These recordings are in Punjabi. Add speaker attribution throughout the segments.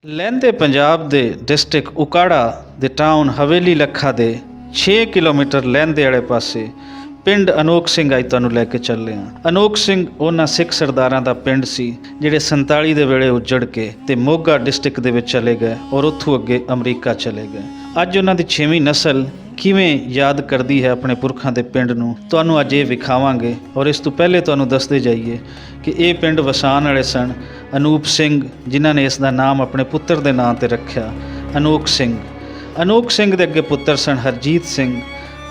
Speaker 1: ਲਹਿੰਦੇ ਪੰਜਾਬ ਦੇ ਡਿਸਟ੍ਰਿਕਟ ਉਕਾੜਾ ਦੇ ਟਾਊਨ ਹਵੇਲੀ ਲੱਖਾ ਦੇ 6 ਕਿਲੋਮੀਟਰ ਲਹਿੰਦੇ ਵਾਲੇ ਪਾਸੇ ਪਿੰਡ ਅਨੋਖ ਸਿੰਘ ਅੱਜ ਤੁਹਾਨੂੰ ਲੈ ਕੇ ਚੱਲੇ ਹਾਂ। ਅਨੋਖ ਸਿੰਘ ਉਹਨਾਂ ਸਿੱਖ ਸਰਦਾਰਾਂ ਦਾ ਪਿੰਡ ਸੀ ਜਿਹੜੇ 47 ਦੇ ਵੇਲੇ ਉੱਜੜ ਕੇ ਤੇ ਮੋਗਾ ਡਿਸਟ੍ਰਿਕਟ ਦੇ ਵਿੱਚ ਚਲੇ ਗਏ ਔਰ ਉੱਥੋਂ ਅੱਗੇ ਅਮਰੀਕਾ ਚਲੇ ਗਏ। ਅੱਜ ਉਹਨਾਂ ਦੀ 6ਵੀਂ ਨਸਲ ਕਿਵੇਂ ਯਾਦ ਕਰਦੀ ਹੈ ਆਪਣੇ ਪੁਰਖਾਂ ਦੇ ਪਿੰਡ ਨੂੰ, ਤੁਹਾਨੂੰ ਅੱਜ ਇਹ ਵਿਖਾਵਾਂਗੇ। ਔਰ ਇਸ ਤੋਂ ਪਹਿਲੇ ਤੁਹਾਨੂੰ ਦੱਸਦੇ ਜਾਈਏ ਕਿ ਇਹ ਪਿੰਡ ਵਸਾਉਣ ਵਾਲੇ ਸਨ ਅਨੂਪ ਸਿੰਘ, ਜਿਨ੍ਹਾਂ ਨੇ ਇਸ ਦਾ ਨਾਮ ਆਪਣੇ ਪੁੱਤਰ ਦੇ ਨਾਂ ਤੇ ਰੱਖਿਆ ਅਨੋਖ ਸਿੰਘ। ਅਨੋਖ ਸਿੰਘ ਦੇ ਅੱਗੇ ਪੁੱਤਰ ਸਨ ਹਰਜੀਤ ਸਿੰਘ,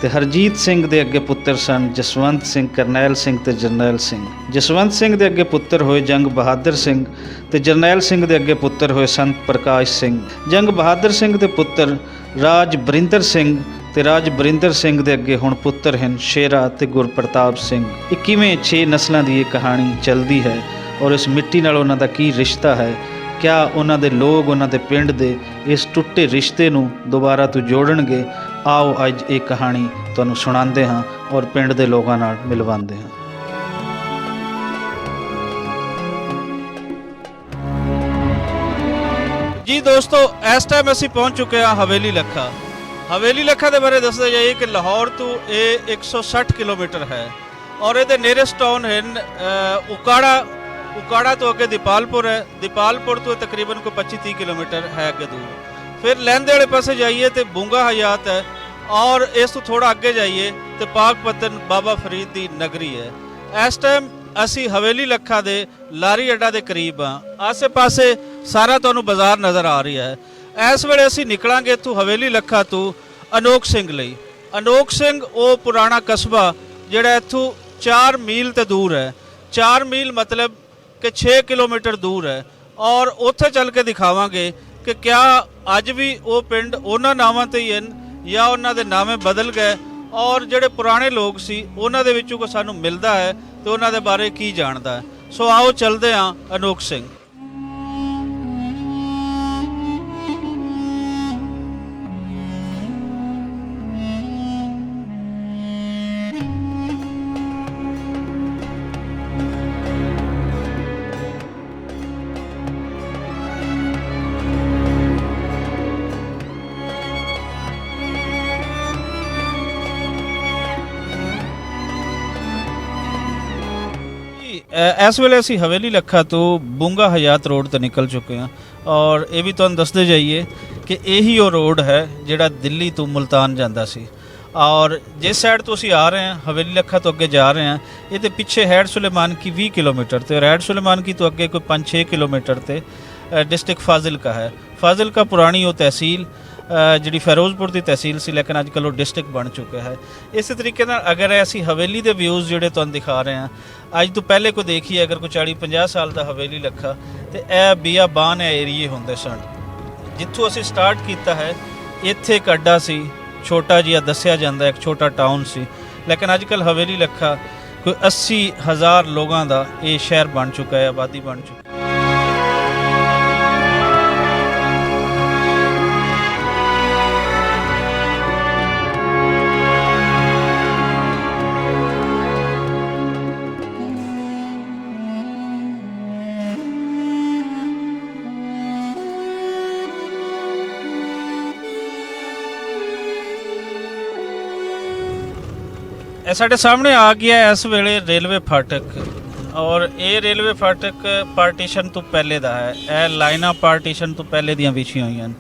Speaker 1: ਤੇ ਹਰਜੀਤ ਸਿੰਘ ਦੇ ਅੱਗੇ ਪੁੱਤਰ ਸਨ ਜਸਵੰਤ ਸਿੰਘ, ਕਰਨੈਲ ਸਿੰਘ ਤੇ ਜਰਨੈਲ ਸਿੰਘ। ਜਸਵੰਤ ਸਿੰਘ ਦੇ ਅੱਗੇ ਪੁੱਤਰ ਹੋਏ ਜੰਗ ਬਹਾਦਰ ਸਿੰਘ, ਤੇ ਜਰਨੈਲ ਸਿੰਘ ਦੇ ਅੱਗੇ ਪੁੱਤਰ ਹੋਏ ਸੰਤ ਪ੍ਰਕਾਸ਼ ਸਿੰਘ। ਜੰਗ ਬਹਾਦਰ ਸਿੰਘ ਦੇ ਪੁੱਤਰ ਰਾਜ ਬਰਿੰਦਰ ਸਿੰਘ, ਤੇ ਰਾਜ ਬਰਿੰਦਰ ਸਿੰਘ ਦੇ ਅੱਗੇ ਹੁਣ ਪੁੱਤਰ ਹਨ ਸ਼ੇਰਾ ਤੇ ਗੁਰਪ੍ਰਤਾਪ ਸਿੰਘ। 21ਵੇਂ 6 ਨਸਲਾਂ ਦੀ ਇਹ ਕਹਾਣੀ ਚੱਲਦੀ ਹੈ ਔਰ ਇਸ ਮਿੱਟੀ ਨਾਲ ਉਹਨਾਂ ਦਾ ਕੀ ਰਿਸ਼ਤਾ ਹੈ, ਕਿਆ ਉਹਨਾਂ ਦੇ ਲੋਕ ਉਹਨਾਂ ਦੇ ਪਿੰਡ ਦੇ ਇਸ ਟੁੱਟੇ ਰਿਸ਼ਤੇ ਨੂੰ ਦੁਬਾਰਾ ਤੋਂ ਜੋੜਨਗੇ। ਆਓ ਅੱਜ ਇਹ ਕਹਾਣੀ ਤੁਹਾਨੂੰ ਸੁਣਾਉਂਦੇ ਹਾਂ ਔਰ ਪਿੰਡ ਦੇ ਲੋਕਾਂ ਨਾਲ ਮਿਲਵਾਉਂਦੇ ਹਾਂ। ਜੀ ਦੋਸਤੋ, ਇਸ ਟਾਈਮ ਅਸੀਂ ਪਹੁੰਚ ਚੁੱਕੇ ਹਾਂ ਹਵੇਲੀ ਲੱਖਾ। ਹਵੇਲੀ ਲੱਖਾ ਦੇ ਬਾਰੇ ਦੱਸਦੇ ਜਾਈਏ ਕਿ ਲਾਹੌਰ ਤੋਂ ਇਹ 160 ਕਿਲੋਮੀਟਰ ਹੈ ਔਰ ਇਹਦੇ ਨੀਅਰੈਸਟ ਟਾਊਨ ਹਨ ਉਕਾੜਾ। ਉਕਾੜਾ ਤੋਂ ਅੱਗੇ ਦੀਪਾਲਪੁਰ ਹੈ, ਦੀਪਾਲਪੁਰ ਤੋਂ ਤਕਰੀਬਨ ਕੋਈ 25-30 ਕਿਲੋਮੀਟਰ ਹੈ ਅੱਗੇ ਦੂਰ। ਫਿਰ ਲਹਿੰਦੇ ਵਾਲੇ ਪਾਸੇ ਜਾਈਏ ਤੇ ਬੂੰਗਾ ਹਯਾਤ ਹੈ ਔਰ ਇਸ ਤੋਂ ਥੋੜਾ ਅੱਗੇ ਜਾਈਏ ਤੇ ਪਾਕਪਤਨ ਬਾਬਾ ਫਰੀਦ ਦੀ ਨਗਰੀ ਹੈ। ਇਸ ਟਾਈਮ ਅਸੀਂ ਹਵੇਲੀ ਲੱਖਾ ਦੇ ਲਾਰੀ ਅੱਡਾ ਦੇ ਕਰੀਬ ਹਾਂ। ਆਸੇ ਪਾਸੇ ਸਾਰਾ ਤੁਹਾਨੂੰ ਬਾਜ਼ਾਰ ਨਜ਼ਰ ਆ ਰਹੀ ਹੈ। ਇਸ ਵੇਲੇ ਅਸੀਂ ਨਿਕਲਾਂਗੇ ਇੱਥੋਂ ਹਵੇਲੀ ਲੱਖਾ ਤੋਂ ਅਨੋਖ ਸਿੰਘ ਲਈ। ਅਨੋਖ ਸਿੰਘ ਉਹ ਪੁਰਾਣਾ ਕਸਬਾ ਜਿਹੜਾ ਇੱਥੋਂ 4 ਮੀਲ ਤੇ ਦੂਰ ਹੈ। 4 ਮੀਲ ਮਤਲਬ ਕਿ 6 ਕਿਲੋਮੀਟਰ ਦੂਰ ਹੈ ਔਰ ਉੱਥੇ ਚੱਲ ਕੇ ਦਿਖਾਵਾਂਗੇ ਕਿ ਕਿਆ ਅੱਜ ਵੀ ਉਹ ਪਿੰਡ ਉਹਨਾਂ ਨਾਵਾਂ ਤੇ ਹੀ ਹਨ ਜਾਂ ਉਹਨਾਂ ਦੇ ਨਾਵੇਂ ਬਦਲ ਗਏ ਔਰ ਜਿਹੜੇ ਪੁਰਾਣੇ ਲੋਕ ਸੀ ਉਹਨਾਂ ਦੇ ਵਿੱਚੋਂ ਕੋਈ ਸਾਨੂੰ ਮਿਲਦਾ ਹੈ ਤੇ ਉਹਨਾਂ ਦੇ ਬਾਰੇ ਕੀ ਜਾਣਦਾ ਹੈ। ਸੋ ਆਓ ਚੱਲਦੇ ਹਾਂ ਅਨੋਖ ਸਿੰਘ। ਇਸ ਵੇਲੇ ਅਸੀਂ ਹਵੇਲੀ ਲੱਖਾ ਤੋਂ ਬੂੰਗਾ ਹਯਾਤ ਰੋਡ ਤੇ ਨਿਕਲ ਚੁੱਕੇ ਹਾਂ ਔਰ ਇਹ ਵੀ ਤੁਹਾਨੂੰ ਦੱਸਦੇ ਜਾਈਏ ਕਿ ਇਹੀ ਉਹ ਰੋਡ ਹੈ ਜਿਹੜਾ ਦਿੱਲੀ ਤੋਂ ਮੁਲਤਾਨ ਜਾਂਦਾ ਸੀ। ਔਰ ਜਿਸ ਸਾਈਡ ਤੋਂ ਅਸੀਂ ਆ ਰਹੇ ਹਾਂ ਹਵੇਲੀ ਲੱਖਾ ਤੋਂ ਅੱਗੇ ਜਾ ਰਹੇ ਹਾਂ, ਇਹਦੇ ਪਿੱਛੇ ਹੈਡ ਸੁਲੇਮਾਨ ਕੀ 20 ਕਿਲੋਮੀਟਰ ਤੇ ਹੈਡ ਸੁਲੇਮਾਨ ਕੀ ਤੋਂ ਅੱਗੇ ਕੋਈ 5-6 ਕਿਲੋਮੀਟਰ ਤੇ ਡਿਸਟ੍ਰਿਕਟ ਫਾਜ਼ਿਲਕਾ ਹੈ। ਫਾਜ਼ਿਲਕਾ ਪੁਰਾਣੀ ਉਹ ਤਹਿਸੀਲ ਜਿਹੜੀ ਫਿਰੋਜ਼ਪੁਰ ਦੀ ਤਹਿਸੀਲ ਸੀ, ਲੇਕਿਨ ਅੱਜ ਕੱਲ੍ਹ ਉਹ ਡਿਸਟ੍ਰਿਕਟ ਬਣ ਚੁੱਕਿਆ ਹੈ। ਇਸੇ ਤਰੀਕੇ ਨਾਲ ਅਗਰ ਅਸੀਂ ਹਵੇਲੀ ਦੇ ਵਿਊਜ਼ ਜਿਹੜੇ ਤੁਹਾਨੂੰ ਦਿਖਾ ਰਹੇ ਹਾਂ ਅੱਜ ਤੋਂ ਪਹਿਲੇ ਕੋਈ ਦੇਖੀਏ, ਅਗਰ ਕੋਈ 40-50 ਸਾਲ ਦਾ ਹਵੇਲੀ ਲੱਖਾ ਤੇ ਇਹ ਬੀਆਬਾਨ ਏਰੀਏ ਹੁੰਦੇ ਸਨ। ਜਿੱਥੋਂ ਅਸੀਂ ਸਟਾਰਟ ਕੀਤਾ ਹੈ ਇੱਥੇ ਇੱਕ ਅੱਡਾ ਸੀ, ਛੋਟਾ ਜਿਹਾ ਦੱਸਿਆ ਜਾਂਦਾ ਇੱਕ ਛੋਟਾ ਟਾਊਨ ਸੀ, ਲੇਕਿਨ ਅੱਜ ਕੱਲ੍ਹ ਹਵੇਲੀ ਲੱਖਾ ਕੋਈ 80,000 ਲੋਕਾਂ ਦਾ ਇਹ ਸ਼ਹਿਰ ਬਣ ਚੁੱਕਾ ਹੈ, ਆਬਾਦੀ ਬਣ ਚੁੱਕੀ ਹੈ। ਇਹ ਸਾਡੇ ਸਾਹਮਣੇ ਆ ਗਿਆ ਇਸ ਵੇਲੇ ਰੇਲਵੇ ਫਾਟਕ ਔਰ ਇਹ ਰੇਲਵੇ ਫਾਟਕ ਪਾਰਟੀਸ਼ਨ ਤੋਂ ਪਹਿਲੇ ਦਾ ਹੈ। ਇਹ ਲਾਈਨਾਂ ਪਾਰਟੀਸ਼ਨ ਤੋਂ ਪਹਿਲੇ ਦੀਆਂ ਵਿਛੀਆਂ ਹੋਈਆਂ ਹਨ।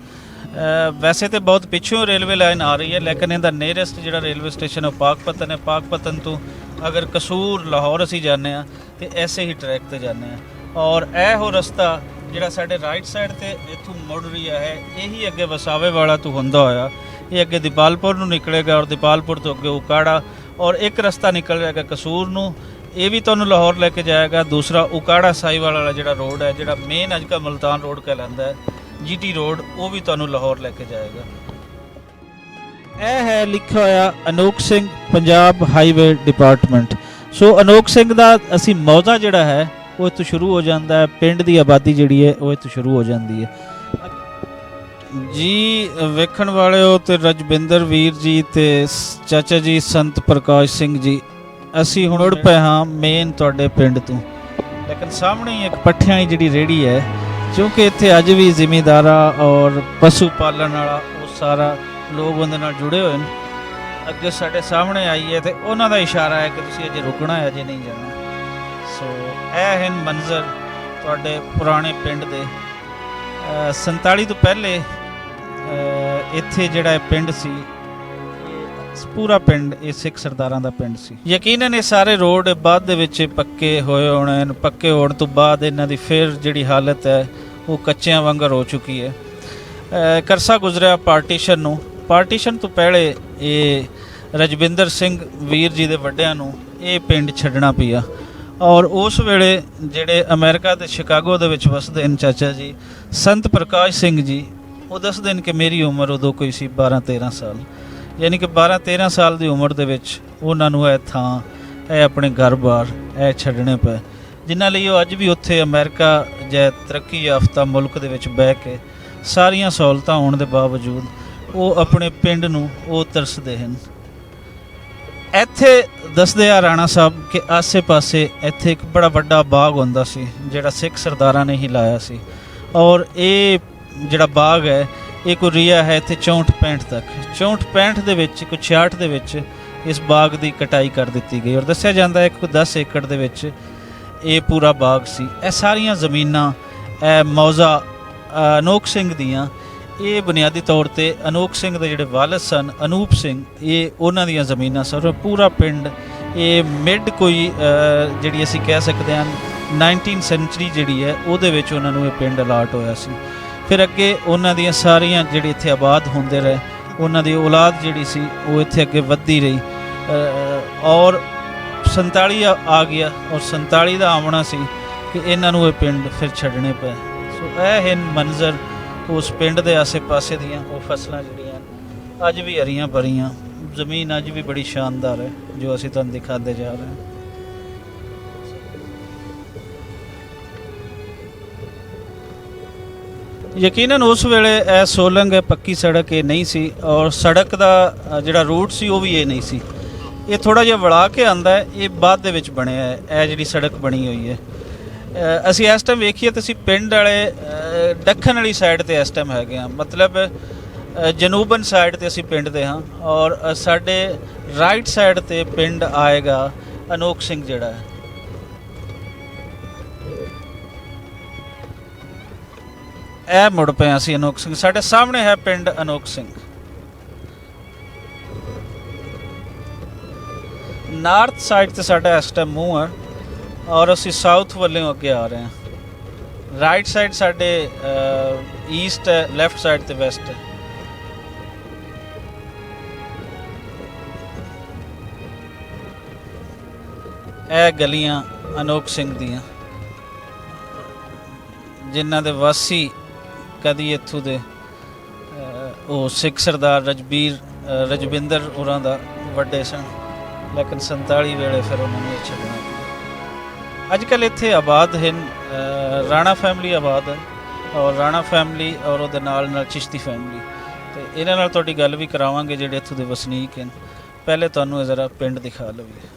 Speaker 1: ਵੈਸੇ ਤਾਂ ਬਹੁਤ ਪਿੱਛੋਂ ਰੇਲਵੇ ਲਾਈਨ ਆ ਰਹੀ ਹੈ, ਲੇਕਿਨ ਇਹਦਾ ਨੀਅਰੈਸਟ ਜਿਹੜਾ ਰੇਲਵੇ ਸਟੇਸ਼ਨ ਉਹ ਪਾਕਪਤਨ ਹੈ। ਪਾਕਪਤਨ ਤੋਂ ਅਗਰ ਕਸੂਰ ਲਾਹੌਰ ਅਸੀਂ ਜਾਂਦੇ ਹਾਂ ਤੇ ਐਸੇ ਹੀ ਟਰੈਕ ਤੇ ਜਾਂਦੇ ਹਾਂ ਔਰ ਇਹ ਉਹ ਰਸਤਾ ਜਿਹੜਾ ਸਾਡੇ ਰਾਈਟ ਸਾਈਡ ਤੇ ਇੱਥੋਂ ਮੁੜ ਰਿਹਾ ਹੈ, ਇਹੀ ਅੱਗੇ ਵਸਾਵੇ ਵਾਲਾ ਤੋਂ ਹੁੰਦਾ ਹੋਇਆ ਇਹ ਅੱਗੇ ਦੀਪਾਲਪੁਰ ਨੂੰ ਨਿਕਲੇਗਾ ਔਰ ਦੀਪਾਲਪੁਰ ਤੋਂ ਅੱਗੇ ਉਕਾੜਾ ਔਰ ਇੱਕ ਰਸਤਾ ਨਿਕਲ ਜਾਏਗਾ ਕਸੂਰ ਨੂੰ, ਇਹ ਵੀ ਤੁਹਾਨੂੰ ਲਾਹੌਰ ਲੈ ਕੇ ਜਾਏਗਾ। ਦੂਸਰਾ ਉਕਾੜਾ ਸਾਈਵਾਲ ਵਾਲਾ ਜਿਹੜਾ ਰੋਡ ਹੈ, ਜਿਹੜਾ ਮੇਨ ਅੱਜ ਕੱਲ੍ਹ ਮੁਲਤਾਨ ਰੋਡ ਕਹਿਲਾਂਦਾ ਹੈ, GT ਰੋਡ, ਉਹ ਵੀ ਤੁਹਾਨੂੰ ਲਾਹੌਰ ਲੈ ਕੇ ਜਾਏਗਾ। ਇਹ ਹੈ ਲਿਖਿਆ ਹੋਇਆ ਅਨੋਖ ਸਿੰਘ ਪੰਜਾਬ ਹਾਈਵੇ ਡਿਪਾਰਟਮੈਂਟ। ਸੋ ਅਨੋਖ ਸਿੰਘ ਦਾ ਅਸੀਂ ਮੌਜ਼ਾ ਜਿਹੜਾ ਹੈ ਉਹ ਇੱਥੋਂ ਸ਼ੁਰੂ ਹੋ ਜਾਂਦਾ ਹੈ, ਪਿੰਡ ਦੀ ਆਬਾਦੀ ਜਿਹੜੀ ਹੈ ਉਹ ਇੱਥੋਂ ਸ਼ੁਰੂ ਹੋ ਜਾਂਦੀ ਹੈ। ਜੀ ਵੇਖਣ ਵਾਲਿਓ ਤੇ ਰਜਵਿੰਦਰ ਵੀਰ ਜੀ ਤੇ ਚਾਚਾ ਜੀ ਸੰਤ ਪ੍ਰਕਾਸ਼ ਸਿੰਘ ਜੀ, ਅਸੀਂ ਹੁਣ ਉੜ ਪਏ ਹਾਂ ਮੇਨ ਤੁਹਾਡੇ ਪਿੰਡ ਤੋਂ, ਲੇਕਿਨ ਸਾਹਮਣੇ ਇੱਕ ਪੱਠਿਆਂ ਵਾਲੀ ਜਿਹੜੀ ਰੇਹੜੀ ਹੈ ਕਿਉਂਕਿ ਇੱਥੇ ਅੱਜ ਵੀ ਜ਼ਿਮੀਂਦਾਰਾਂ ਔਰ ਪਸ਼ੂ ਪਾਲਣ ਵਾਲਾ ਉਹ ਸਾਰਾ ਲੋਕ ਉਹਦੇ ਨਾਲ ਜੁੜੇ ਹੋਏ ਨੇ। ਅੱਗੇ ਸਾਡੇ ਸਾਹਮਣੇ ਆਈ ਹੈ ਤੇ ਉਹਨਾਂ ਦਾ ਇਸ਼ਾਰਾ ਹੈ ਕਿ ਤੁਸੀਂ ਅਜੇ ਰੁਕਣਾ ਹੈ, ਅਜੇ ਨਹੀਂ ਜਾਣਾ। ਸੋ ਇਹ ਹਨ ਮੰਜ਼ਰ ਤੁਹਾਡੇ ਪੁਰਾਣੇ ਪਿੰਡ ਦੇ। 47 ਤੋਂ ਪਹਿਲੇ ਇੱਥੇ ਜਿਹੜਾ ਇਹ ਪਿੰਡ ਸੀ, ਪੂਰਾ ਪਿੰਡ ਇਹ ਸਿੱਖ ਸਰਦਾਰਾਂ ਦਾ ਪਿੰਡ ਸੀ। ਯਕੀਨਨ ਇਹ ਸਾਰੇ ਰੋਡ ਬਾਅਦ ਦੇ ਵਿੱਚ ਪੱਕੇ ਹੋਏ ਹੋਣੇ, ਪੱਕੇ ਹੋਣ ਤੋਂ ਬਾਅਦ ਇਹਨਾਂ ਦੀ ਫਿਰ ਜਿਹੜੀ ਹਾਲਤ ਹੈ ਉਹ ਕੱਚਿਆਂ ਵਾਂਗਰ ਹੋ ਚੁੱਕੀ ਹੈ। ਕਰਸਾ ਗੁਜ਼ਰਿਆ ਪਾਰਟੀਸ਼ਨ ਨੂੰ। ਪਾਰਟੀਸ਼ਨ ਤੋਂ ਪਹਿਲੇ ਇਹ ਰਜਵਿੰਦਰ ਸਿੰਘ ਵੀਰ ਜੀ ਦੇ ਵੱਡਿਆਂ ਨੂੰ ਇਹ ਪਿੰਡ ਛੱਡਣਾ ਪਿਆ। ਔਰ ਉਸ ਵੇਲੇ ਜਿਹੜੇ ਅਮਰੀਕਾ ਤੇ ਸ਼ਿਕਾਗੋ ਦੇ ਵਿੱਚ ਵਸਦੇ ਨੇ ਚਾਚਾ ਜੀ ਸੰਤ ਪ੍ਰਕਾਸ਼ ਸਿੰਘ ਜੀ, ਉਹ ਦੱਸਦੇ ਨੇ ਕਿ ਮੇਰੀ ਉਮਰ ਉਦੋਂ ਕੋਈ ਸੀ 12-13 ਸਾਲ, ਯਾਨੀ ਕਿ 12-13 ਸਾਲ ਦੀ ਉਮਰ ਦੇ ਵਿੱਚ ਉਹਨਾਂ ਨੂੰ ਇਹ ਥਾਂ, ਇਹ ਆਪਣੇ ਘਰ-ਬਾਰ ਇਹ ਛੱਡਣੇ ਪਏ, ਜਿਨ੍ਹਾਂ ਲਈ ਉਹ ਅੱਜ ਵੀ ਉੱਥੇ ਅਮਰੀਕਾ ਜਾਂ ਤਰੱਕੀ ਯਾਫਤਾ ਮੁਲਕ ਦੇ ਵਿੱਚ ਬਹਿ ਕੇ ਸਾਰੀਆਂ ਸਹੂਲਤਾਂ ਹੋਣ ਦੇ ਬਾਵਜੂਦ ਉਹ ਆਪਣੇ ਪਿੰਡ ਨੂੰ ਉਹ ਤਰਸਦੇ ਹਨ। ਇੱਥੇ ਦੱਸਦੇ ਆ ਰਾਣਾ ਸਾਹਿਬ ਕਿ ਆਸੇ-ਪਾਸੇ ਇੱਥੇ ਇੱਕ ਬੜਾ ਵੱਡਾ ਬਾਗ ਹੁੰਦਾ ਸੀ ਜਿਹੜਾ ਸਿੱਖ ਸਰਦਾਰਾਂ ਨੇ ਹੀ ਲਾਇਆ ਸੀ। ਔਰ ਇਹ ਜਿਹੜਾ ਬਾਗ ਹੈ ਇਹ ਕੋਈ ਰਿਹਾ ਹੈ ਇੱਥੇ 64-65 ਤੱਕ। 64-65 ਦੇ ਵਿੱਚ, ਕੋਈ 66 ਦੇ ਵਿੱਚ ਇਸ ਬਾਗ ਦੀ ਕਟਾਈ ਕਰ ਦਿੱਤੀ ਗਈ ਔਰ ਦੱਸਿਆ ਜਾਂਦਾ ਹੈ ਕਿ 10 ਏਕੜ ਦੇ ਵਿੱਚ ਇਹ ਪੂਰਾ ਬਾਗ ਸੀ। ਇਹ ਸਾਰੀਆਂ ਜ਼ਮੀਨਾਂ ਇਹ ਮੌਜ਼ਾ ਅਨੋਖ ਸਿੰਘ ਦੀਆਂ, ਇਹ ਬੁਨਿਆਦੀ ਤੌਰ ਤੇ ਅਨੋਖ ਸਿੰਘ ਦੇ ਜਿਹੜੇ ਵਾਲਿਦ ਸਨ ਅਨੂਪ ਸਿੰਘ, ਇਹ ਉਹਨਾਂ ਦੀਆਂ ਜ਼ਮੀਨਾਂ ਸਨ। ਪੂਰਾ ਪਿੰਡ ਇਹ ਮਿਡ ਕੋਈ ਜਿਹੜੀ ਅਸੀਂ ਕਹਿ ਸਕਦੇ ਹਾਂ 19th ਸੈਂਚੁਰੀ ਜਿਹੜੀ ਹੈ ਉਹਦੇ ਵਿੱਚ ਉਹਨਾਂ ਨੂੰ ਇਹ ਪਿੰਡ ਅਲਾਟ ਹੋਇਆ ਸੀ। ਫਿਰ ਅੱਗੇ ਉਹਨਾਂ ਦੀਆਂ ਸਾਰੀਆਂ ਜਿਹੜੇ ਇੱਥੇ ਆਬਾਦ ਹੁੰਦੇ ਰਹੇ, ਉਹਨਾਂ ਦੀ ਔਲਾਦ ਜਿਹੜੀ ਸੀ ਉਹ ਇੱਥੇ ਅੱਗੇ ਵੱਧਦੀ ਰਹੀ। ਔਰ 47 ਆ ਗਿਆ ਔਰ 47 ਦਾ ਆਉਣਾ ਸੀ ਕਿ ਇਹਨਾਂ ਨੂੰ ਇਹ ਪਿੰਡ ਫਿਰ ਛੱਡਣੇ ਪਏ। ਸੋ ਇਹ ਹਨ ਮੰਜ਼ਰ ਉਸ ਪਿੰਡ ਦੇ ਆਸੇ-ਪਾਸੇ ਦੀਆਂ ਉਹ ਫਸਲਾਂ ਜਿਹੜੀਆਂ ਅੱਜ ਵੀ ਹਰੀਆਂ ਭਰੀਆਂ, ਜ਼ਮੀਨ ਅੱਜ ਵੀ ਬੜੀ ਸ਼ਾਨਦਾਰ ਹੈ ਜੋ ਅਸੀਂ ਤੁਹਾਨੂੰ ਦਿਖਾਉਂਦੇ ਜਾ ਰਹੇ ਹਾਂ। ਯਕੀਨਨ ਉਸ ਵੇਲੇ ਇਹ ਸੋਲੰਗ ਹੈ ਪੱਕੀ ਸੜਕ ਇਹ ਨਹੀਂ ਸੀ ਔਰ ਸੜਕ ਦਾ ਜਿਹੜਾ ਰੂਟ ਸੀ ਉਹ ਵੀ ਇਹ ਨਹੀਂ ਸੀ। ਇਹ ਥੋੜ੍ਹਾ ਜਿਹਾ ਵੜਾ ਕੇ ਆਉਂਦਾ ਹੈ, ਇਹ ਬਾਅਦ ਦੇ ਵਿੱਚ ਬਣਿਆ ਹੈ ਇਹ ਜਿਹੜੀ ਸੜਕ ਬਣੀ ਹੋਈ ਹੈ। ਅਸੀਂ ਇਸ ਟਾਈਮ ਵੇਖੀਏ ਤਾਂ ਅਸੀਂ ਪਿੰਡ ਵਾਲੇ ਦੱਖਣ ਵਾਲੀ ਸਾਈਡ 'ਤੇ ਇਸ ਟਾਈਮ ਹੈਗੇ ਹਾਂ, ਮਤਲਬ ਜਨੂਬਨ ਸਾਈਡ 'ਤੇ ਅਸੀਂ ਪਿੰਡ ਦੇ ਹਾਂ ਔਰ ਸਾਡੇ ਰਾਈਟ ਸਾਈਡ 'ਤੇ ਪਿੰਡ ਆਏਗਾ ਅਨੋਖ ਸਿੰਘ ਜਿਹੜਾ ਹੈ। ਇਹ ਮੁੜ ਪਏ ਅਸੀਂ ਅਨੋਖ ਸਿੰਘ, ਸਾਡੇ ਸਾਹਮਣੇ ਹੈ ਪਿੰਡ ਅਨੋਖ ਸਿੰਘ। ਨਾਰਥ ਸਾਈਡ 'ਤੇ ਸਾਡਾ ਇਸ ਟਾਈਮ ਮੂੰਹ ਹੈ ਔਰ ਅਸੀਂ ਸਾਊਥ ਵੱਲੋਂ ਅੱਗੇ ਆ ਰਹੇ ਹਾਂ। ਰਾਈਟ ਸਾਈਡ ਸਾਡੇ ਈਸਟ ਹੈ, ਲੈਫਟ ਸਾਈਡ 'ਤੇ ਵੈਸਟ ਹੈ। ਇਹ ਗਲੀਆਂ ਅਨੋਖ ਸਿੰਘ ਦੀਆਂ, ਜਿਨ੍ਹਾਂ ਦੇ ਵਾਸੀ ਕਦੀ ਇੱਥੋਂ ਦੇ ਉਹ ਸਿੱਖ ਸਰਦਾਰ ਰਜਵਿੰਦਰ ਹੋਰਾਂ ਦਾ ਵੱਡੇ ਸਨ, ਲੇਕਿਨ 47 ਵੇਲੇ ਫਿਰ ਉਹਨਾਂ ਨੂੰ ਛੱਡਣਾ ਪਿਆ। ਅੱਜ ਕੱਲ੍ਹ ਇੱਥੇ ਆਬਾਦ ਹਨ, ਰਾਣਾ ਫੈਮਿਲੀ ਆਬਾਦ ਹੈ ਔਰ ਰਾਣਾ ਫੈਮਿਲੀ ਔਰ ਉਹਦੇ ਨਾਲ ਨਾਲ ਚਿਸ਼ਤੀ ਫੈਮਿਲੀ, ਅਤੇ ਇਹਨਾਂ ਨਾਲ ਤੁਹਾਡੀ ਗੱਲ ਵੀ ਕਰਾਵਾਂਗੇ ਜਿਹੜੇ ਇੱਥੋਂ ਦੇ ਵਸਨੀਕ ਹਨ। ਪਹਿਲੇ ਤੁਹਾਨੂੰ ਇਹ ਜ਼ਰਾ ਪਿੰਡ ਦਿਖਾ ਲਈਏ।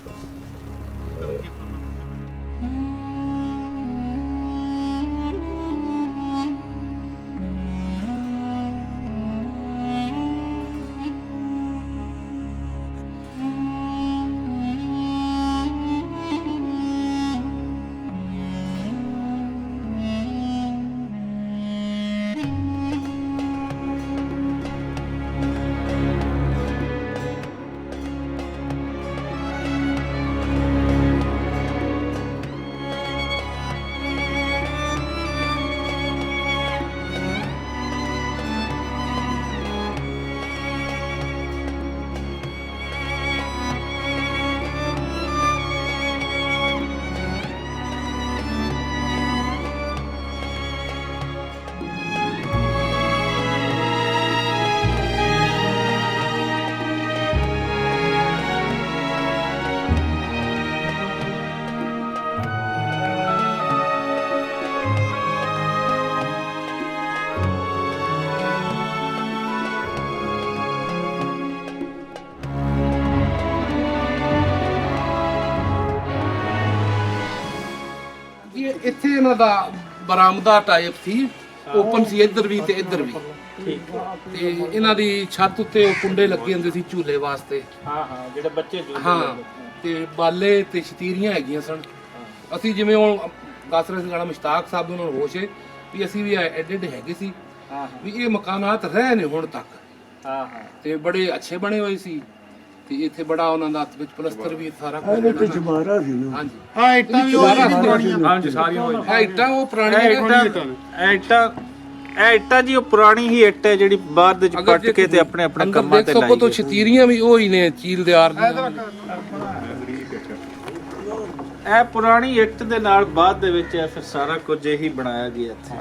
Speaker 2: ਇੱਥੇ ਇਹਨਾਂ ਦਾ ਬਰਾਮਦਾ ਟਾਈਪ ਸੀ, ਓਪਨ ਸੀ ਇੱਧਰ ਵੀ ਤੇ ਇੱਧਰ ਵੀ।
Speaker 1: ਠੀਕ ਹੈ।
Speaker 2: ਤੇ ਇਹਨਾਂ ਦੀ ਛੱਤ ਉੱਤੇ ਉਹ ਕੁੰਡੇ ਲੱਗੇ ਹੁੰਦੇ ਸੀ ਝੂਲੇ ਵਾਸਤੇ।
Speaker 1: ਹਾਂ ਜਿਹੜੇ ਬੱਚੇ
Speaker 2: ਹਾਂ, ਤੇ ਬਾਲੇ ਤੇ ਸ਼ਤੀਰੀਆਂ ਹੈਗੀਆਂ ਸਨ। ਅਸੀਂ ਜਿਵੇਂ ਹੁਣ ਦੱਸ ਰਹੇ ਸੀ ਗਾਣਾ ਮੁਸ਼ਤਾਕ ਸਾਹਿਬ ਉਹਨਾਂ ਨੂੰ ਹੋਸ਼ ਹੈ ਵੀ ਅਸੀਂ ਵੀ ਐਡੇ ਹੈਗੇ ਸੀ ਵੀ ਇਹ ਮਕਾਨਾਤ ਰਹੇ ਨੇ ਹੁਣ ਤੱਕ। ਤੇ ਬੜੇ ਅੱਛੇ ਬਣੇ ਹੋਏ ਸੀ ਤੇ ਇੱਥੇ ਬੜਾ ਉਹਨਾਂ ਦਾ ਵਿੱਚ ਪਲਸਤਰ ਵੀ ਸਾਰਾ ਕੁਝ
Speaker 3: ਚਮਾਰਾ ਸੀ ਨਾ।
Speaker 2: ਹਾਂਜੀ
Speaker 4: ਹਾਂ ਇੱਟਾਂ ਵੀ ਉਹ ਪੁਰਾਣੀਆਂ। ਹਾਂਜੀ ਸਾਰੀਆਂ ਉਹ
Speaker 2: ਇਹ ਇੱਟਾਂ ਉਹ ਪੁਰਾਣੀਆਂ
Speaker 1: ਇੱਟਾਂ ਜੀ ਉਹ ਪੁਰਾਣੀ ਹੀ ਇੱਟ ਹੈ ਜਿਹੜੀ ਬਾਅਦ ਵਿੱਚ ਪੱਟ ਕੇ ਤੇ ਆਪਣੇ ਆਪਣੇ ਕੰਮਾਂ ਤੇ ਲਾਈ
Speaker 2: ਤੋਂ ਸ਼ਤੀਰੀਆਂ ਵੀ ਉਹ ਹੀ ਨੇ ਚੀਲਦਾਰ ਦੀਆਂ।
Speaker 1: ਇਹ ਪੁਰਾਣੀ ਇੱਟ ਦੇ ਨਾਲ ਬਾਅਦ ਦੇ ਵਿੱਚ ਇਹ ਫਿਰ ਸਾਰਾ ਕੁਝ ਇਹੀ ਬਣਾਇਆ ਗਿਆ ਇੱਥੇ।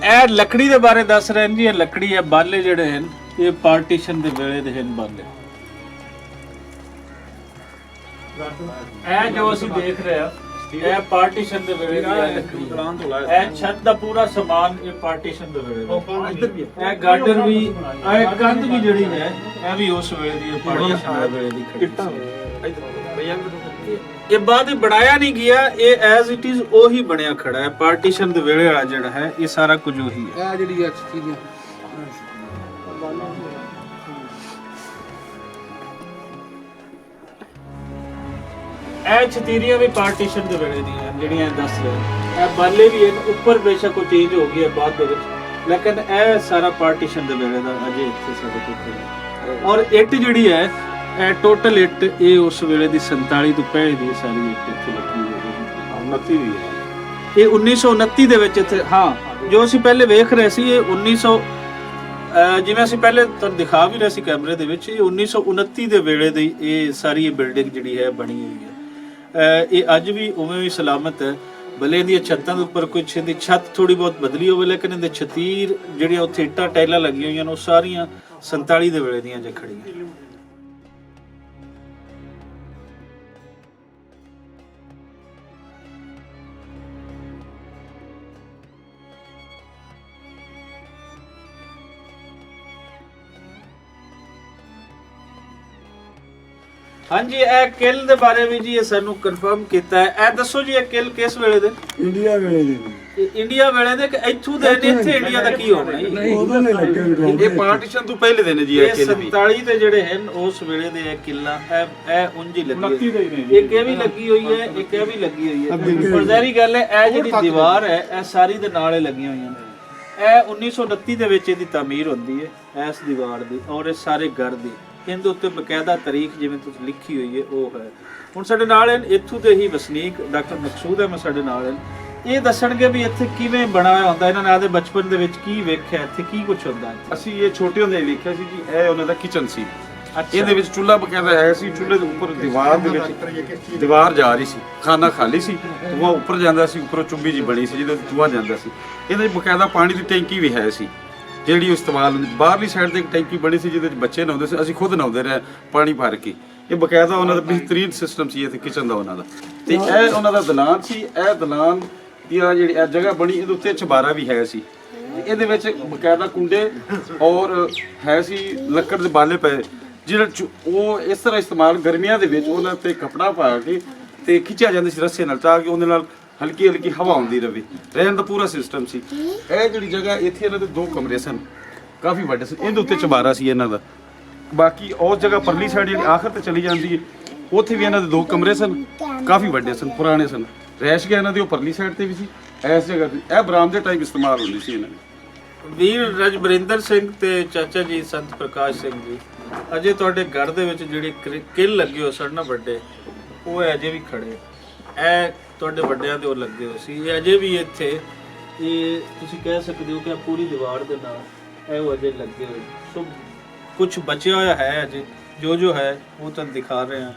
Speaker 1: ਇਹ ਲੱਕੜੀ ਦੇ ਬਾਰੇ ਦੱਸ ਰਹੇ ਨੇ ਜੀ। ਇਹ ਲੱਕੜੀ ਹੈ, ਬਾਲੇ ਜਿਹੜੇ ਹਨ ਇਹ ਪਾਰਟੀਸ਼ਨ ਦੇ ਵੇਲੇ ਦੇ ਹਨ ਬਾਲੇ। ਇਹ ਜੋ ਅਸੀਂ ਦੇਖ ਰਹੇ ਹਾਂ ਇਹ ਪਾਰਟੀਸ਼ਨ ਦੇ ਵੇਲੇ ਦੀ ਲੱਕੜੀ ਹੈ। ਇਹ ਛੱਤ ਦਾ ਪੂਰਾ ਸਮਾਨ ਇਹ ਪਾਰਟੀਸ਼ਨ ਦੇ ਵੇਲੇ ਦਾ। ਇਹ ਗਾਰਡਨ ਵੀ, ਇਹ ਕੰਧ ਵੀ ਜਿਹੜੀ ਹੈ ਇਹ ਵੀ ਉਸ ਵੇਲੇ ਦੀ ਪਾਰਟੀਸ਼ਨ ਦੇ ਵੇਲੇ ਦੀ ਖੜੀ। ਇਹ ਬਾਅਦ ਵਿੱਚ ਬਣਾਇਆ ਨਹੀਂ ਗਿਆ, ਇਹ ਐਜ਼ ਇਟ ਇਜ਼ ਉਹੀ ਬਣਿਆ ਖੜਾ ਹੈ। ਪਾਰਟੀਸ਼ਨ ਦੇ ਵੇਲੇ ਵਾਲਾ ਜਿਹੜਾ ਹੈ ਇਹ ਸਾਰਾ ਕੁਝ ਉਹੀ ਹੈ।
Speaker 2: ਇਹ ਜਿਹੜੀ ਚੀਜ਼ਾਂ
Speaker 1: ਇਹ ਛਤੀਰੀਆਂ ਵੀ ਪਾਰਟੀਸ਼ਨ ਦੇ ਵੇਲੇ ਦੀਆਂ ਜਿਹੜੀਆਂ ਦੱਸ ਰਹੇ। ਇਹ ਬਾਲੇ ਵੀ ਹਨ, ਉੱਪਰ ਬੇਸ਼ੱਕ ਉਹ ਚੇਂਜ ਹੋ ਗਈ ਹੈ ਬਾਅਦ ਦੇ ਵਿੱਚ, ਲੇਕਿਨ ਇਹ ਸਾਰਾ ਪਾਰਟੀਸ਼ਨ ਦੇ ਵੇਲੇ ਦਾ ਅਜੇ ਇੱਥੇ ਸਾਡੇ ਕੋਲ ਹੈ। ਔਰ ਇੱਟ ਜਿਹੜੀ ਹੈ ਇਹ ਟੋਟਲ ਇੱਟ ਇਹ ਉਸ ਵੇਲੇ ਦੀ 47 ਤੋਂ ਪਹਿਲੇ ਦੀ ਸਾਰੀ ਇੱਟ ਇੱਥੇ ਲੱਗੀ ਹੋਈ ਹੈ। 29 ਵੀ ਹੈ ਇਹ 1929 ਦੇ ਵਿੱਚ ਇੱਥੇ। ਹਾਂ, ਜੋ ਅਸੀਂ ਪਹਿਲੇ ਵੇਖ ਰਹੇ ਸੀ ਇਹ 1900 ਜਿਵੇਂ ਅਸੀਂ ਪਹਿਲੇ ਤੁਹਾਨੂੰ ਦਿਖਾ ਵੀ ਰਹੇ ਸੀ ਕੈਮਰੇ ਦੇ ਵਿੱਚ, ਇਹ 1929 ਦੇ ਵੇਲੇ ਦੀ ਇਹ ਸਾਰੀ ਬਿਲਡਿੰਗ ਜਿਹੜੀ ਹੈ ਬਣੀ ਹੋਈ ਹੈ। ਇਹ ਅੱਜ ਵੀ ਉਵੇਂ ਵੀ ਸਲਾਮਤ ਹੈ। ਭਲੇ ਇਹਦੀਆਂ ਛੱਤਾਂ ਦੇ ਉੱਪਰ ਕੁਛ ਇਹਦੀ ਛੱਤ ਥੋੜੀ ਬਹੁਤ ਬਦਲੀ ਹੋਵੇ, ਲੇਕਿਨ ਇਹਦੇ ਛਤੀਰ ਜਿਹੜੀਆਂ ਉੱਥੇ ਇੱਟਾਂ ਟਾਈਲਾਂ ਲੱਗੀਆਂ ਹੋਈਆਂ ਨੇ ਉਹ ਸਾਰੀਆਂ 47 ਦੇ ਵੇਲੇ ਦੀਆਂ ਜੇ ਖੜੀਆਂ। ਹਾਂਜੀ, ਇਹ ਕਿਲ ਦੇ ਬਾਰੇ ਵੀ ਜੀ ਇਹ ਸਾਨੂੰ ਕਨਫਰਮ ਕੀਤਾ ਹੈ। ਇਹ ਦੱਸੋ ਜੀ ਇਹ ਕਿਲ ਕਿਸ ਵੇਲੇ ਦੇ?
Speaker 3: ਇੰਡੀਆ ਵੇਲੇ ਦੇ
Speaker 1: ਇਹ ਇੰਡੀਆ ਵੇਲੇ ਦੇ ਕਿ ਇੱਥੋਂ ਦੇ ਨੇ? ਇੱਥੇ ਇੰਡੀਆ ਦਾ ਕੀ ਹੋਣਾ ਜੀ?
Speaker 3: ਉਹਦੇ ਨੇ ਲੱਗੇ
Speaker 4: ਇਹ ਪਾਰਟੀਸ਼ਨ ਤੋਂ ਪਹਿਲੇ ਦੇ ਨੇ ਜੀ।
Speaker 1: ਇਹ 47 ਤੇ ਜਿਹੜੇ ਹਨ ਉਸ ਵੇਲੇ ਦੇ ਇਹ ਕਿਲਾ ਇਹ ਉਂਝ ਹੀ ਲੱਗੀ ਹੋਈ ਹੈ। ਇੱਕ ਇਹ ਵੀ ਲੱਗੀ ਹੋਈ ਹੈ, ਇੱਕ ਇਹ ਵੀ ਲੱਗੀ ਹੋਈ ਹੈ। ਪਰ ਜ਼ਾਹਰੀ ਗੱਲ ਹੈ ਇਹ ਜਿਹੜੀ ਦੀਵਾਰ ਹੈ ਇਹ ਸਾਰੀ ਦੇ ਨਾਲ ਹੀ ਲੱਗੀਆਂ ਹੋਈਆਂ ਨੇ। ਇਹ 1929 ਦੇ ਵਿੱਚ ਇਹਦੀ ਤਾਮੀਰ ਹੁੰਦੀ ਹੈ ਇਸ ਦੀਵਾਰ ਦੀ ਔਰ ਇਹ ਸਾਰੇ ਘਰ ਦੀ। ਇਹਦੇ ਉੱਤੇ ਬਕਾਇਦਾ ਤਾਰੀਖ ਜਿਵੇਂ ਤੁਸੀਂ ਲਿਖੀ ਹੋਈ ਹੈ ਉਹ ਹੈ। ਹੁਣ ਸਾਡੇ ਨਾਲ ਇੱਥੋਂ ਦੇ ਹੀ ਵਸਨੀਕ ਡਾਕਟਰ ਮਕਸੂਦ ਅਹਿਮਦ ਸਾਡੇ ਨਾਲ ਹਨ। ਇਹ ਦੱਸਣਗੇ ਵੀ ਇੱਥੇ ਕਿਵੇਂ ਬਣਾਇਆ ਹੁੰਦਾ, ਇਹਨਾਂ ਨੇ ਆਦੇ ਬਚਪਨ ਦੇ ਵਿੱਚ ਕੀ ਵੇਖਿਆ, ਇੱਥੇ ਕੀ ਕੁਝ ਹੁੰਦਾ ਹੈ।
Speaker 4: ਅਸੀਂ ਇਹ ਛੋਟੇ ਹੁੰਦੇ ਵੇਖਿਆ ਸੀ ਜੀ। ਇਹ ਉਹਨਾਂ ਦਾ ਕਿਚਨ ਸੀ। ਇਹਦੇ ਵਿੱਚ ਚੁੱਲ੍ਹਾ ਬਕਾਇਦਾ ਹੈ ਸੀ। ਚੁੱਲ੍ਹੇ ਦੇ ਉੱਪਰ ਦੀਵਾਰ ਦੇ ਵਿੱਚ ਦੀਵਾਰ ਜਾ ਰਹੀ ਸੀ, ਖਾਣਾ ਖਾਲੀ ਸੀ, ਧੂੰਆਂ ਉੱਪਰ ਜਾਂਦਾ ਸੀ, ਉੱਪਰੋਂ ਚੁੱਭੀ ਜੀ ਬਣੀ ਸੀ ਜਿਹਦੇ ਧੂੰਆਂ ਜਾਂਦਾ ਸੀ। ਇਹਦੇ ਵਿੱਚ ਬਕਾਇਦਾ ਪਾਣੀ ਦੀ ਟੈਂਕੀ ਵੀ ਹੈ ਸੀ ਜਿਹੜੀ ਉਹ ਇਸਤੇਮਾਲ ਹੁੰਦੀ। ਬਾਹਰਲੀ ਸਾਈਡ ਤੇ ਇੱਕ ਟੈਂਕੀ ਬਣੀ ਸੀ ਜਿਹਦੇ ਵਿੱਚ ਬੱਚੇ ਨਹਾਉਂਦੇ ਸੀ, ਅਸੀਂ ਖੁਦ ਨਹਾਉਂਦੇ ਰਹੇ ਪਾਣੀ ਭਰ ਕੇ। ਇਹ ਬਕਾਇਦਾ ਉਹਨਾਂ ਦਾ ਬਿਹਤਰੀਨ ਸਿਸਟਮ ਸੀ ਇੱਥੇ ਕਿਚਨ ਦਾ ਉਹਨਾਂ ਦਾ। ਤੇ ਇਹ ਉਹਨਾਂ ਦਾ ਦਲਾਨ ਸੀ। ਇਹ ਦਲਾਨ ਦੀ ਜਿਹੜੀ ਇਹ ਜਗ੍ਹਾ ਬਣੀ ਇਹਦੇ ਉੱਤੇ ਚਬਾਰਾ ਵੀ ਹੈ ਸੀ। ਇਹਦੇ ਵਿੱਚ ਬਕਾਇਦਾ ਕੁੰਡੇ ਔਰ ਹੈ ਸੀ ਲੱਕੜ ਦੇ ਬਾਲੇ ਪਏ ਜਿਹੜੇ ਉਹ ਇਸ ਤਰ੍ਹਾਂ ਇਸਤੇਮਾਲ ਗਰਮੀਆਂ ਦੇ ਵਿੱਚ ਉਹਨਾਂ ਤੇ ਕੱਪੜਾ ਪਾ ਕੇ ਤੇ ਖਿੱਚਿਆ ਜਾਂਦਾ ਸੀ ਰੱਸੇ ਨਾਲ ਤਾਂ ਕਿ ਉਹਦੇ ਨਾਲ ਹਲਕੀ ਹਲਕੀ ਹਵਾ ਆਉਂਦੀ ਰਹੇ। ਰਹਿਣ ਦਾ ਪੂਰਾ ਸਿਸਟਮ ਸੀ। ਇਹ ਜਿਹੜੀ ਜਗ੍ਹਾ ਇੱਥੇ ਇਹਨਾਂ ਦੇ 2 ਕਮਰੇ ਸਨ, ਕਾਫੀ ਵੱਡੇ ਸਨ। ਇਹਦੇ ਉੱਤੇ ਚਬਾਰਾ ਸੀ ਇਹਨਾਂ ਦਾ। ਬਾਕੀ ਉਸ ਜਗ੍ਹਾ ਪਰਲੀ ਸਾਈਡ ਜਿਹੜੀ ਆਖਰ ਤੇ ਚਲੀ ਜਾਂਦੀ ਹੈ ਉੱਥੇ ਵੀ ਇਹਨਾਂ ਦੇ 2 ਕਮਰੇ ਸਨ, ਕਾਫੀ ਵੱਡੇ ਸਨ, ਪੁਰਾਣੇ ਸਨ। ਰਹਿਸ਼ ਗਿਆ ਇਹਨਾਂ ਦੀ ਉਹ ਪਰਲੀ ਸਾਈਡ ਤੇ ਵੀ ਸੀ। ਇਸ ਜਗ੍ਹਾ ਤੇ ਇਹ ਬਰਾਮਦੇ ਟਾਈਪ ਇਸਤੇਮਾਲ ਹੁੰਦੀ ਸੀ ਇਹਨਾਂ ਦੀ।
Speaker 1: ਵੀਰ ਰਜਬਰਿੰਦਰ ਸਿੰਘ ਤੇ ਚਾਚਾ ਜੀ ਸੰਤ ਪ੍ਰਕਾਸ਼ ਸਿੰਘ ਜੀ, ਅਜੇ ਤੁਹਾਡੇ ਘਰ ਦੇ ਵਿੱਚ ਜਿਹੜੇ ਕਿੱਲ ਲੱਗੇ ਹੋ ਸਨ ਨਾ ਵੱਡੇ, ਉਹ ਅਜੇ ਵੀ ਖੜੇ। ਇਹ ਤੁਹਾਡੇ ਵੱਡਿਆਂ ਦੇ ਉਹ ਲੱਗੇ ਹੋਏ ਸੀ, ਇਹ ਅਜੇ ਵੀ ਇੱਥੇ। ਇਹ ਤੁਸੀਂ ਕਹਿ ਸਕਦੇ ਹੋ ਕਿ ਪੂਰੀ ਦੀਵਾਰ ਦੇ ਨਾਲ ਇਹ ਉਹ ਅਜੇ ਲੱਗੇ ਹੋਏ। ਸੋ ਕੁਝ ਬਚਿਆ ਹੋਇਆ ਹੈ ਅਜੇ, ਜੋ ਹੈ ਉਹ ਤੁਹਾਨੂੰ ਦਿਖਾ ਰਹੇ ਹਾਂ।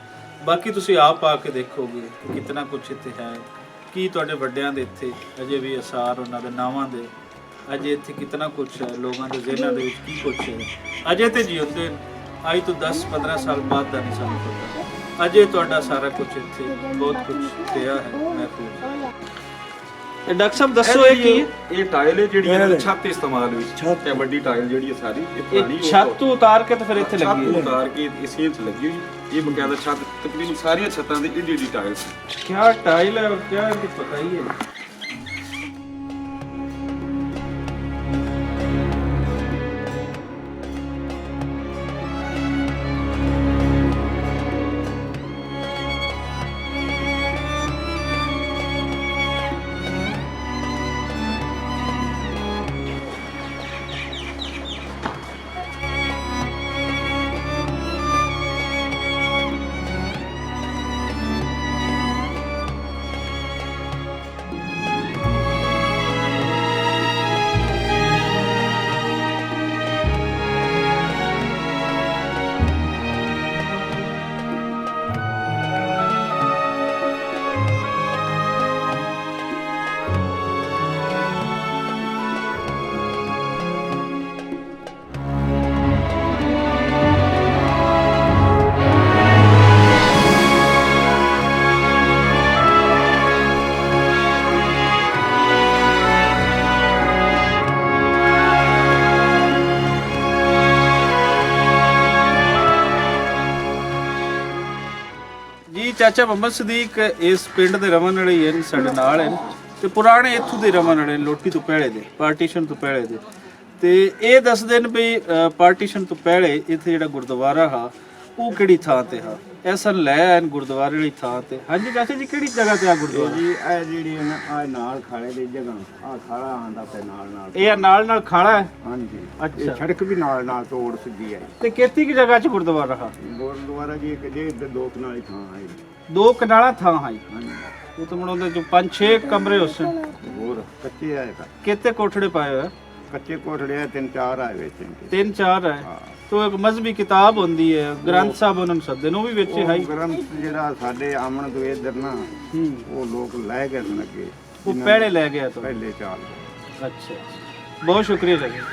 Speaker 1: ਬਾਕੀ ਤੁਸੀਂ ਆਪ ਆ ਕੇ ਦੇਖੋਗੇ ਕਿ ਕਿੰਨਾ ਕੁਝ ਇੱਥੇ ਹੈ। ਕੀ ਤੁਹਾਡੇ ਵੱਡਿਆਂ ਦੇ ਇੱਥੇ ਅਜੇ ਵੀ ਅਸਾਰ ਉਹਨਾਂ ਦੇ ਨਾਵਾਂ ਦੇ ਅਜੇ ਇੱਥੇ ਕਿੰਨਾ ਕੁਝ ਹੈ, ਲੋਕਾਂ ਦੇ ਜ਼ਿਹਨਾਂ ਦੇ ਵਿੱਚ ਕੀ ਕੁਝ ਹੈ। ਅਜੇ ਤੇ ਜਿਉਂਦੇ ਅੱਜ ਤੋਂ 10-15 ਸਾਲ ਬਾਅਦ ਦਾ ਨਹੀਂ ਸਾਨੂੰ ਪਤਾ। ਅਜੇ ਤੁਹਾਡਾ ਸਾਰਾ ਕੁਝ ਇੱਥੇ ਬਹੁਤ ਕੁਝ ਪਿਆ ਹੈ। ਮਹਿਫੂਜ਼ ਇਹ ਡਾਕਟਰ ਸਾਹਿਬ ਦੱਸੋ ਇਹ ਕੀ ਹੈ?
Speaker 4: ਇਹ ਟਾਇਲ ਹੈ ਜਿਹੜੀ
Speaker 3: ਟਾਇਲ ਹੈ।
Speaker 4: ਛੱਤ ਤੇ ਇਸਤੇਮਾਲ ਵਿੱਚ
Speaker 3: ਛੱਤ।
Speaker 4: ਇਹ ਵੱਡੀ ਟਾਇਲ ਜਿਹੜੀ ਹੈ ਸਾਰੀ ਇਹ ਪੁਰਾਣੀ
Speaker 1: ਇਹ ਛੱਤ ਤੋਂ ਉਤਾਰ ਕੇ ਤੇ ਫਿਰ ਇੱਥੇ
Speaker 4: ਛੱਤ
Speaker 1: ਲੱਗੀ
Speaker 4: ਤੋਂ
Speaker 1: ਹੈ।
Speaker 4: ਉਤਾਰ ਕੇ ਇਸੇ ਚ ਲੱਗੀ ਹੋਈ। ਇਹ ਬਕਾਇਦਾ ਛੱਤ ਤਕਰੀਬਨ ਸਾਰੀਆਂ ਛੱਤਾਂ ਦੀ ਏਡੀ ਏਡੀ ਟਾਇਲ ਸੀ।
Speaker 1: क्या टाइल है और क्या है कुछ बताइए। ਜੀ ਚਾਚਾ ਮੁਹੰਮਦ ਸਦੀਕ ਇਸ ਪਿੰਡ ਦੇ ਰਵਣ ਵਾਲੇ ਹੀ ਹਨ, ਸਾਡੇ ਨਾਲ ਹਨ ਤੇ ਪੁਰਾਣੇ ਇੱਥੋਂ ਦੇ ਰਵਣ ਵਾਲੇ ਲੋਟੀ ਤੋਂ ਪਹਿਲੇ ਦੇ ਪਾਰਟੀਸ਼ਨ ਤੋਂ ਪਹਿਲੇ ਦੇ ਤੇ ਇਹ ਦੱਸਦੇ ਨੇ ਵੀ ਪਾਰਟੀਸ਼ਨ ਤੋਂ ਪਹਿਲੇ ਇੱਥੇ ਜਿਹੜਾ ਗੁਰਦੁਆਰਾ ਹਾ ਉਹ ਕਿਹੜੀ ਥਾਂ ਤੇ ਹਾ ਐਸਾ ਲੈ ਆਨ ਗੁਰਦੁਆਰੇ ਵਾਲੀ ਥਾਂ ਤੇ। ਹਾਂਜੀ ਚਾਚਾ ਜੀ ਕਿਹੜੀ ਜਗ੍ਹਾ ਤੇ ਆ ਗੁਰਦੁਆਰਾ?
Speaker 3: ਜੀ ਇਹ ਜਿਹੜੀ ਆ ਨਾਲ ਖਾਲੇ ਦੀ ਜਗ੍ਹਾ ਆ ਖਾਲਾ ਆਂਦਾ ਤੇ ਨਾਲ
Speaker 1: ਇਹ ਨਾਲ ਖਾਲਾ ਹੈ।
Speaker 3: ਹਾਂਜੀ
Speaker 1: ਅੱਛਾ।
Speaker 3: ਇਹ ਸੜਕ ਵੀ ਨਾਲ ਤੋੜ ਸਿੱਧੀ ਹੈ।
Speaker 1: ਤੇ ਕਿੱਥੇ ਕੀ ਜਗ੍ਹਾ 'ਚ ਗੁਰਦੁਆਰਾ ਹਾ?
Speaker 3: ਗੁਰਦੁਆਰਾ ਜੀ ਇੱਕ ਜੇ ਦੋ ਕਨਾਲੀ ਥਾਂ ਹੈ।
Speaker 1: ਦੋ ਕਨਾਲਾ ਥਾਂ ਹਾਈ
Speaker 3: ਹਾਂਜੀ
Speaker 1: ਉਹ ਤਾਂ ਮਣੋਂ ਜੋ 5-6 ਕਮਰੇ ਉਸ
Speaker 3: ਹੋਰ ਕੱਚੇ ਆਏ ਤਾਂ
Speaker 1: ਕਿਤੇ ਕੋਠੜੇ ਪਾਏ ਹੋਏ?
Speaker 3: ਕੱਚੇ ਕੋਠੜੇ ਆ, ਤਿੰਨ ਚਾਰ ਆਏ ਵਿੱਚ
Speaker 1: 3-4 ਹੈ। तो एक मजहबी किताब होंदी है ग्रंथ साहब उन्होंने सदे नो भी ਵਿੱਚ ਹੈ
Speaker 3: ਉਹ ਗ੍ਰੰਥ ਜਿਹੜਾ ਸਾਡੇ ਆਮਣ ਤੋਂ ਇੱਧਰ ਨਾ ਉਹ ਲੋਕ ਲੈ ਗਏ ਸਨ ਅੱਗੇ
Speaker 1: वो पहले ले गया तो
Speaker 3: ਪਹਿਲੇ ਚਾਲ
Speaker 1: अच्छा बहुत शुक्रिया लगे।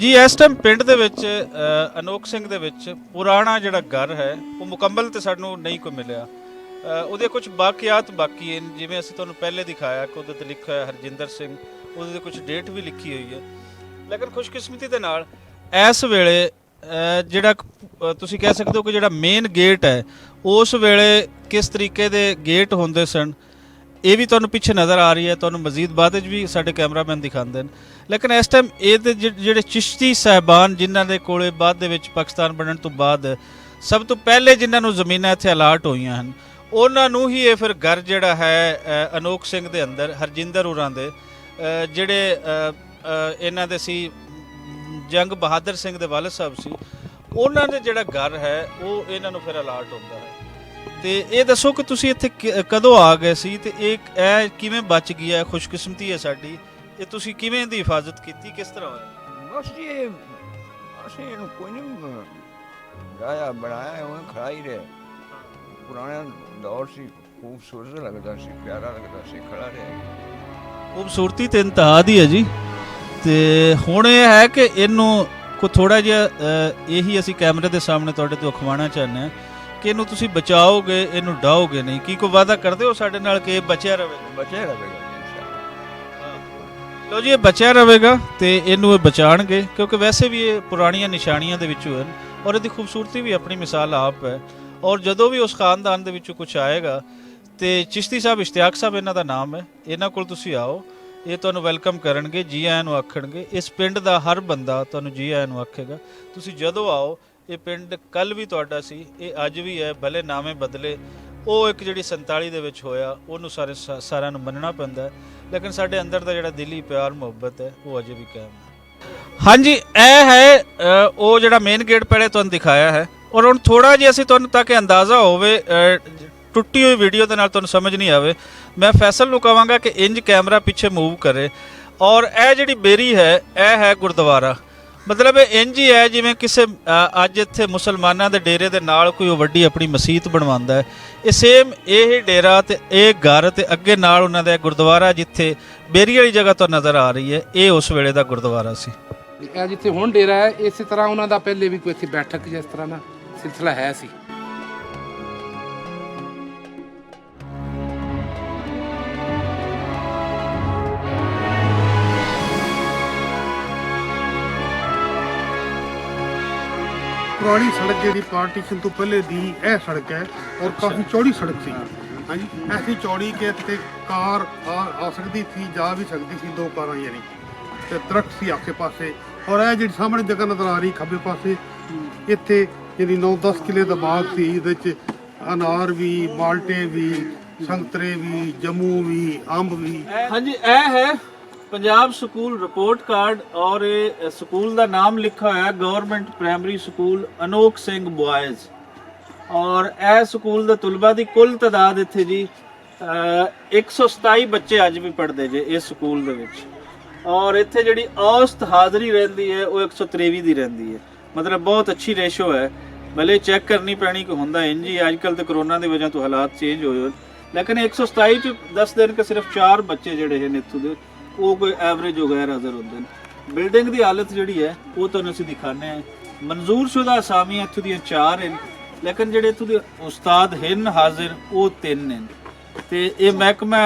Speaker 1: ਜੀ ਇਸ ਟਾਈਮ ਪਿੰਡ ਦੇ ਵਿੱਚ ਅਨੋਖ ਸਿੰਘ ਦੇ ਵਿੱਚ ਪੁਰਾਣਾ ਜਿਹੜਾ ਘਰ ਹੈ ਉਹ ਮੁਕੰਮਲ ਤੇ ਸਾਨੂੰ ਨਹੀਂ ਕੋਈ ਮਿਲਿਆ। ਉਹਦੇ ਕੁਝ ਬਾਕੀਆਤ ਬਾਕੀ ਹਨ, ਜਿਵੇਂ ਅਸੀਂ ਤੁਹਾਨੂੰ ਪਹਿਲੇ ਦਿਖਾਇਆ ਕਿ ਉਹਦੇ ਤੇ ਲਿਖਿਆ ਹੋਇਆ ਹਰਜਿੰਦਰ ਸਿੰਘ, ਉਹਦੇ ਤੇ ਕੁਝ ਡੇਟ ਵੀ ਲਿਖੀ ਹੋਈ ਹੈ। ਲੇਕਿਨ ਖੁਸ਼ਕਿਸਮਤੀ ਦੇ ਨਾਲ ਇਸ ਵੇਲੇ ਜਿਹੜਾ ਤੁਸੀਂ ਕਹਿ ਸਕਦੇ ਹੋ ਕਿ ਜਿਹੜਾ ਮੇਨ ਗੇਟ ਹੈ ਉਸ ਵੇਲੇ ਕਿਸ ਤਰੀਕੇ ਦੇ ਗੇਟ ਹੁੰਦੇ ਸਨ ਇਹ ਵੀ ਤੁਹਾਨੂੰ ਪਿੱਛੇ ਨਜ਼ਰ ਆ ਰਹੀ ਹੈ, ਤੁਹਾਨੂੰ ਮਜ਼ੀਦ ਬਾਅਦ ਵਿੱਚ ਵੀ ਸਾਡੇ ਕੈਮਰਾਮੈਨ ਦਿਖਾਉਂਦੇ ਨੇ। ਲੇਕਿਨ ਇਸ ਟਾਈਮ ਇਹਦੇ ਜਿਹੜੇ ਚਿਸ਼ਤੀ ਸਾਹਿਬਾਨ ਜਿਨ੍ਹਾਂ ਦੇ ਕੋਲੇ ਬਾਅਦ ਦੇ ਵਿੱਚ ਪਾਕਿਸਤਾਨ ਬਣਨ ਤੋਂ ਬਾਅਦ ਸਭ ਤੋਂ ਪਹਿਲੇ ਜਿਨ੍ਹਾਂ ਨੂੰ ਜ਼ਮੀਨਾਂ ਇੱਥੇ ਅਲਾਟ ਹੋਈਆਂ ਹਨ ਉਹਨਾਂ ਨੂੰ ਹੀ ਇਹ ਫਿਰ ਘਰ ਜਿਹੜਾ ਹੈ ਅਨੋਖ ਸਿੰਘ ਦੇ ਅੰਦਰ ਹਰਜਿੰਦਰ ਹੋਰਾਂ ਦੇ ਜਿਹੜੇ ਇਹਨਾਂ ਦੇ ਸੀ ਜੰਗ ਬਹਾਦਰ ਸਿੰਘ ਦੇ ਵਾਲਿਦ ਸਾਹਿਬ ਸੀ, ਉਹਨਾਂ ਦੇ ਜਿਹੜਾ ਘਰ ਹੈ ਉਹ ਇਹਨਾਂ ਨੂੰ ਫਿਰ ਅਲਾਟ ਹੁੰਦਾ ਹੈ। ਤੇ ਇਹ ਦੱਸੋ ਕਿ ਤੁਸੀਂ ਇੱਥੇ ਕਦੋਂ ਆ ਗਏ ਸੀ ਤੇ ਇਹ ਕਿਵੇਂ ਬਚ ਗਿਆ? ਖੁਸ਼ਕਿਸਮਤੀ ਹੈ ਸਾਡੀ, ਇਹ ਤੁਸੀਂ ਕਿਵੇਂ ਦੀ ਹਿਫਾਜ਼ਤ ਕੀਤੀ, ਕਿਸ ਤਰ੍ਹਾਂ ਹੋਇਆ?
Speaker 5: ਬਸ ਜੀ ਅਸੀਂ ਇਹਨੂੰ ਕੋਈ ਨਹੀਂ ਗਾਇਆ ਬਣਾਇਆ ਉਹ ਖੜਾ ਹੀ ਰਿਹਾ। ਪੁਰਾਣਾ ਦੌਰ ਸੀ, ਖੂਬਸੂਰਤ ਲੱਗਦਾ ਸੀ, ਪਿਆਰਾ ਲੱਗਦਾ ਸੀ, ਖੜਾ ਰਿਹਾ।
Speaker 1: ਖੂਬਸੂਰਤੀ ਤੇ ਇੰਤਹਾ ਦੀ ਹੈ ਜੀ। ਤੇ ਹੁਣ ਇਹ ਹੈ ਕਿ ਇਹਨੂੰ ਕੋ ਥੋੜਾ ਜਿਹਾ ਇਹੀ ਅਸੀਂ ਕੈਮਰੇ ਦੇ ਸਾਹਮਣੇ ਤੁਹਾਡੇ ਤੋਂ ਅਖਵਾਉਣਾ ਚਾਹੁੰਦੇ ਹਾਂ ਕਿ ਇਹਨੂੰ ਤੁਸੀਂ ਬਚਾਓਗੇ, ਇਹਨੂੰ ਡਾਓਗੇ ਨਹੀਂ। ਕੀ ਕੋਈ ਵਾਅਦਾ ਕਰਦੇ ਹੋ ਸਾਡੇ ਨਾਲ ਕਿ ਇਹ ਬਚਿਆ ਰਹੇਗਾ?
Speaker 5: ਬਚਿਆ ਰਹੇਗਾ ਜੀ ਇਨਸ਼ਾਅੱਲਾ।
Speaker 1: ਲੋ ਜੀ ਇਹ ਬਚਿਆ ਰਹੇਗਾ ਤੇ ਇਹਨੂੰ ਇਹ ਬਚਾਣਗੇ ਕਿਉਂਕਿ ਵੈਸੇ ਵੀ ਇਹ ਪੁਰਾਣੀਆਂ ਨਿਸ਼ਾਨੀਆਂ ਦੇ ਵਿੱਚੋਂ ਹਨ ਔਰ ਇਹਦੀ ਖੂਬਸੂਰਤੀ ਵੀ ਆਪਣੀ ਮਿਸਾਲ ਆਪ ਹੈ। ਔਰ ਜਦੋਂ ਵੀ ਉਸ ਖਾਨਦਾਨ ਦੇ ਵਿੱਚੋਂ ਕੁਝ ਆਏਗਾ ਤੇ ਚਿਸ਼ਤੀ ਸਾਹਿਬ ਇਸ਼ਤਿਆਕ ਸਾਹਿਬ ਇਹਨਾਂ ਦਾ ਨਾਮ ਹੈ, ਇਹਨਾਂ ਕੋਲ ਤੁਸੀਂ ਆਓ, ਇਹ ਤੁਹਾਨੂੰ ਵੈਲਕਮ ਕਰਨਗੇ, ਜੀ ਆਇਆਂ ਨੂੰ ਆਖਣਗੇ। ਇਸ ਪਿੰਡ ਦਾ ਹਰ ਬੰਦਾ ਤੁਹਾਨੂੰ ਜੀ ਆਇਆਂ ਨੂੰ ਆਖੇਗਾ। ਤੁਸੀਂ ਜਦੋਂ ਆਓ, ਇਹ ਪਿੰਡ ਕੱਲ ਵੀ ਤੁਹਾਡਾ ਸੀ, ਇਹ ਅੱਜ ਵੀ ਹੈ, ਭਲੇ ਨਾਵੇਂ ਬਦਲੇ। ਉਹ ਇੱਕ ਜਿਹੜੀ 47 ਦੇ ਵਿੱਚ ਹੋਇਆ ਉਹਨੂੰ ਸਾਰਿਆਂ ਨੂੰ ਮੰਨਣਾ ਪੈਂਦਾ ਹੈ। ਲੇਕਿਨ ਸਾਡੇ ਅੰਦਰ ਦਾ ਜਿਹੜਾ ਦਿਲੀ ਪਿਆਰ ਮੁਹੱਬਤ ਹੈ ਉਹ ਅਜੇ ਵੀ ਕਾਇਮ ਹੈ। ਹਾਂਜੀ, ਇਹ ਹੈ ਉਹ ਜਿਹੜਾ ਮੇਨ ਗੇਟ ਪਹਿਲੇ ਤੁਹਾਨੂੰ ਦਿਖਾਇਆ ਹੈ। ਔਰ ਹੁਣ ਥੋੜਾ ਜਿਹਾ ਅਸੀਂ ਤੁਹਾਨੂੰ ਤਾਂ ਕਿ ਅੰਦਾਜ਼ਾ ਹੋਵੇ, ਟੁੱਟੀ ਹੋਈ ਵੀਡੀਓ ਦੇ ਨਾਲ ਤੁਹਾਨੂੰ ਸਮਝ ਨਹੀਂ ਆਵੇ, ਮੈਂ ਫੈਸਲ ਨੂੰ ਕਹਾਂਗਾ ਕਿ ਇੰਜ ਕੈਮਰਾ ਪਿੱਛੇ ਮੂਵ ਕਰੇ। ਔਰ ਇਹ ਜਿਹੜੀ ਬੇਰੀ ਹੈ ਇਹ ਹੈ ਗੁਰਦੁਆਰਾ, ਮਤਲਬ ਇਹ ਇੰਜ ਹੀ ਹੈ ਜਿਵੇਂ ਕਿਸੇ ਅੱਜ ਇੱਥੇ ਮੁਸਲਮਾਨਾਂ ਦੇ ਡੇਰੇ ਦੇ ਨਾਲ ਕੋਈ ਵੱਡੀ ਆਪਣੀ ਮਸਜਿਦ ਬਣਵਾਉਂਦਾ ਹੈ, ਇਹ ਸੇਮ ਇਹ ਡੇਰਾ ਤੇ ਇਹ ਘਰ ਤੇ ਅੱਗੇ ਨਾਲ ਉਹਨਾਂ ਦਾ ਗੁਰਦੁਆਰਾ ਜਿੱਥੇ ਬੇਰੀ ਵਾਲੀ ਜਗ੍ਹਾ ਤੋਂ ਨਜ਼ਰ ਆ ਰਹੀ ਹੈ, ਇਹ ਉਸ ਵੇਲੇ ਦਾ ਗੁਰਦੁਆਰਾ ਸੀ।
Speaker 2: ਇਹ ਜਿੱਥੇ ਹੁਣ ਡੇਰਾ ਹੈ ਇਸੇ ਤਰ੍ਹਾਂ ਉਹਨਾਂ ਦਾ ਪਹਿਲੇ ਵੀ ਕੋਈ ਇੱਥੇ ਬੈਠਕ ਜਿਸ ਤਰ੍ਹਾਂ ਦਾ ਸਿਲਸਿਲਾ ਹੈ ਸੀ।
Speaker 6: ਪੁਰਾਣੀ ਸੜਕ ਜਿਹੜੀ ਪਾਰਟੀਸ਼ਨ ਤੋਂ ਪਹਿਲੇ ਦੀ ਇਹ ਸੜਕ ਹੈ ਔਰ ਕਾਫੀ ਚੌੜੀ ਸੜਕ ਸੀ। ਹਾਂਜੀ, ਐਸੀ ਚੌੜੀ ਕਿ ਇੱਥੇ ਕਾਰ ਆ ਸਕਦੀ ਸੀ, ਜਾ ਵੀ ਸਕਦੀ ਸੀ, 2 ਕਾਰਾਂ ਯਾਨੀ, ਤੇ ਦਰਖਤ ਸੀ ਆਸੇ ਪਾਸੇ। ਔਰ ਇਹ ਜਿਹੜੀ ਸਾਹਮਣੇ ਜਗ੍ਹਾ ਨਜ਼ਰ ਆ ਰਹੀ ਖੱਬੇ ਪਾਸੇ, ਇੱਥੇ ਜਿਹੜੀ 9-10 ਕਿੱਲੇ ਦਾ ਬਾਗ ਸੀ, ਇਹਦੇ 'ਚ ਅਨਾਰ ਵੀ, ਮਾਲਟੇ ਵੀ, ਸੰਤਰੇ ਵੀ, ਜੰਮੂ ਵੀ, ਅੰਬ ਵੀ।
Speaker 1: ਹਾਂਜੀ, ਇਹ ਹੈ ਪੰਜਾਬ ਸਕੂਲ ਰਿਪੋਰਟ ਕਾਰਡ ਔਰ ਇਹ ਸਕੂਲ ਦਾ ਨਾਮ ਲਿਖਾ ਹੋਇਆ government primary school Anokh Singh ਬॉयਜ਼। ਔਰ ਇਹ ਸਕੂਲ ਦੇ ਤਲਬਾ ਦੀ ਕੁੱਲ ਤਾਦਾਦ ਇੱਥੇ ਜੀ 127 ਬੱਚੇ ਅੱਜ ਵੀ ਪੜ੍ਹਦੇ ਜੇ ਇਸ ਸਕੂਲ ਦੇ ਵਿੱਚ। ਔਰ ਇੱਥੇ ਜਿਹੜੀ ਔਸਤ ਹਾਜ਼ਰੀ ਰਹਿੰਦੀ ਹੈ ਉਹ 123 ਦੀ ਰਹਿੰਦੀ ਹੈ, ਮਤਲਬ ਬਹੁਤ ਅੱਛੀ ਰੇਸ਼ੋ ਹੈ। ਭਲੇ ਚੈੱਕ ਕਰਨੀ ਪੈਣੀ ਕਿ ਹੁੰਦਾ ਇੰਜ ਹੀ, ਅੱਜ ਕੱਲ੍ਹ ਤੇ ਕਰੋਨਾ ਦੀ ਵਜ੍ਹਾ ਤੋਂ ਹਾਲਾਤ ਚੇਂਜ ਹੋਏ ਹੋਣ, ਲੇਕਿਨ 127 ਚ ਦੱਸ ਦੇਣ ਕਿ ਸਿਰਫ 4 ਬੱਚੇ ਜਿਹੜੇ ਹਨ ਇੱਥੋਂ ਦੇ ਉਹ ਕੋਈ ਐਵਰੇਜ ਹੋ ਗੈਰ ਹਾਜ਼ਰ ਹੁੰਦੇ ਨੇ। ਬਿਲਡਿੰਗ ਦੀ ਹਾਲਤ ਜਿਹੜੀ ਹੈ ਉਹ ਤੁਹਾਨੂੰ ਅਸੀਂ ਦਿਖਾਉਂਦੇ ਹਾਂ। ਮਨਜ਼ੂਰ ਸ਼ੁਦਾ ਅਸਾਮੀਆਂ ਇੱਥੋਂ ਦੀਆਂ 4 ਹਨ, ਲੇਕਿਨ ਜਿਹੜੇ ਇੱਥੋਂ ਦੇ ਉਸਤਾਦ ਹਨ ਹਾਜ਼ਰ ਉਹ 3 ਹਨ। ਤੇ ਇਹ ਮਹਿਕਮਾ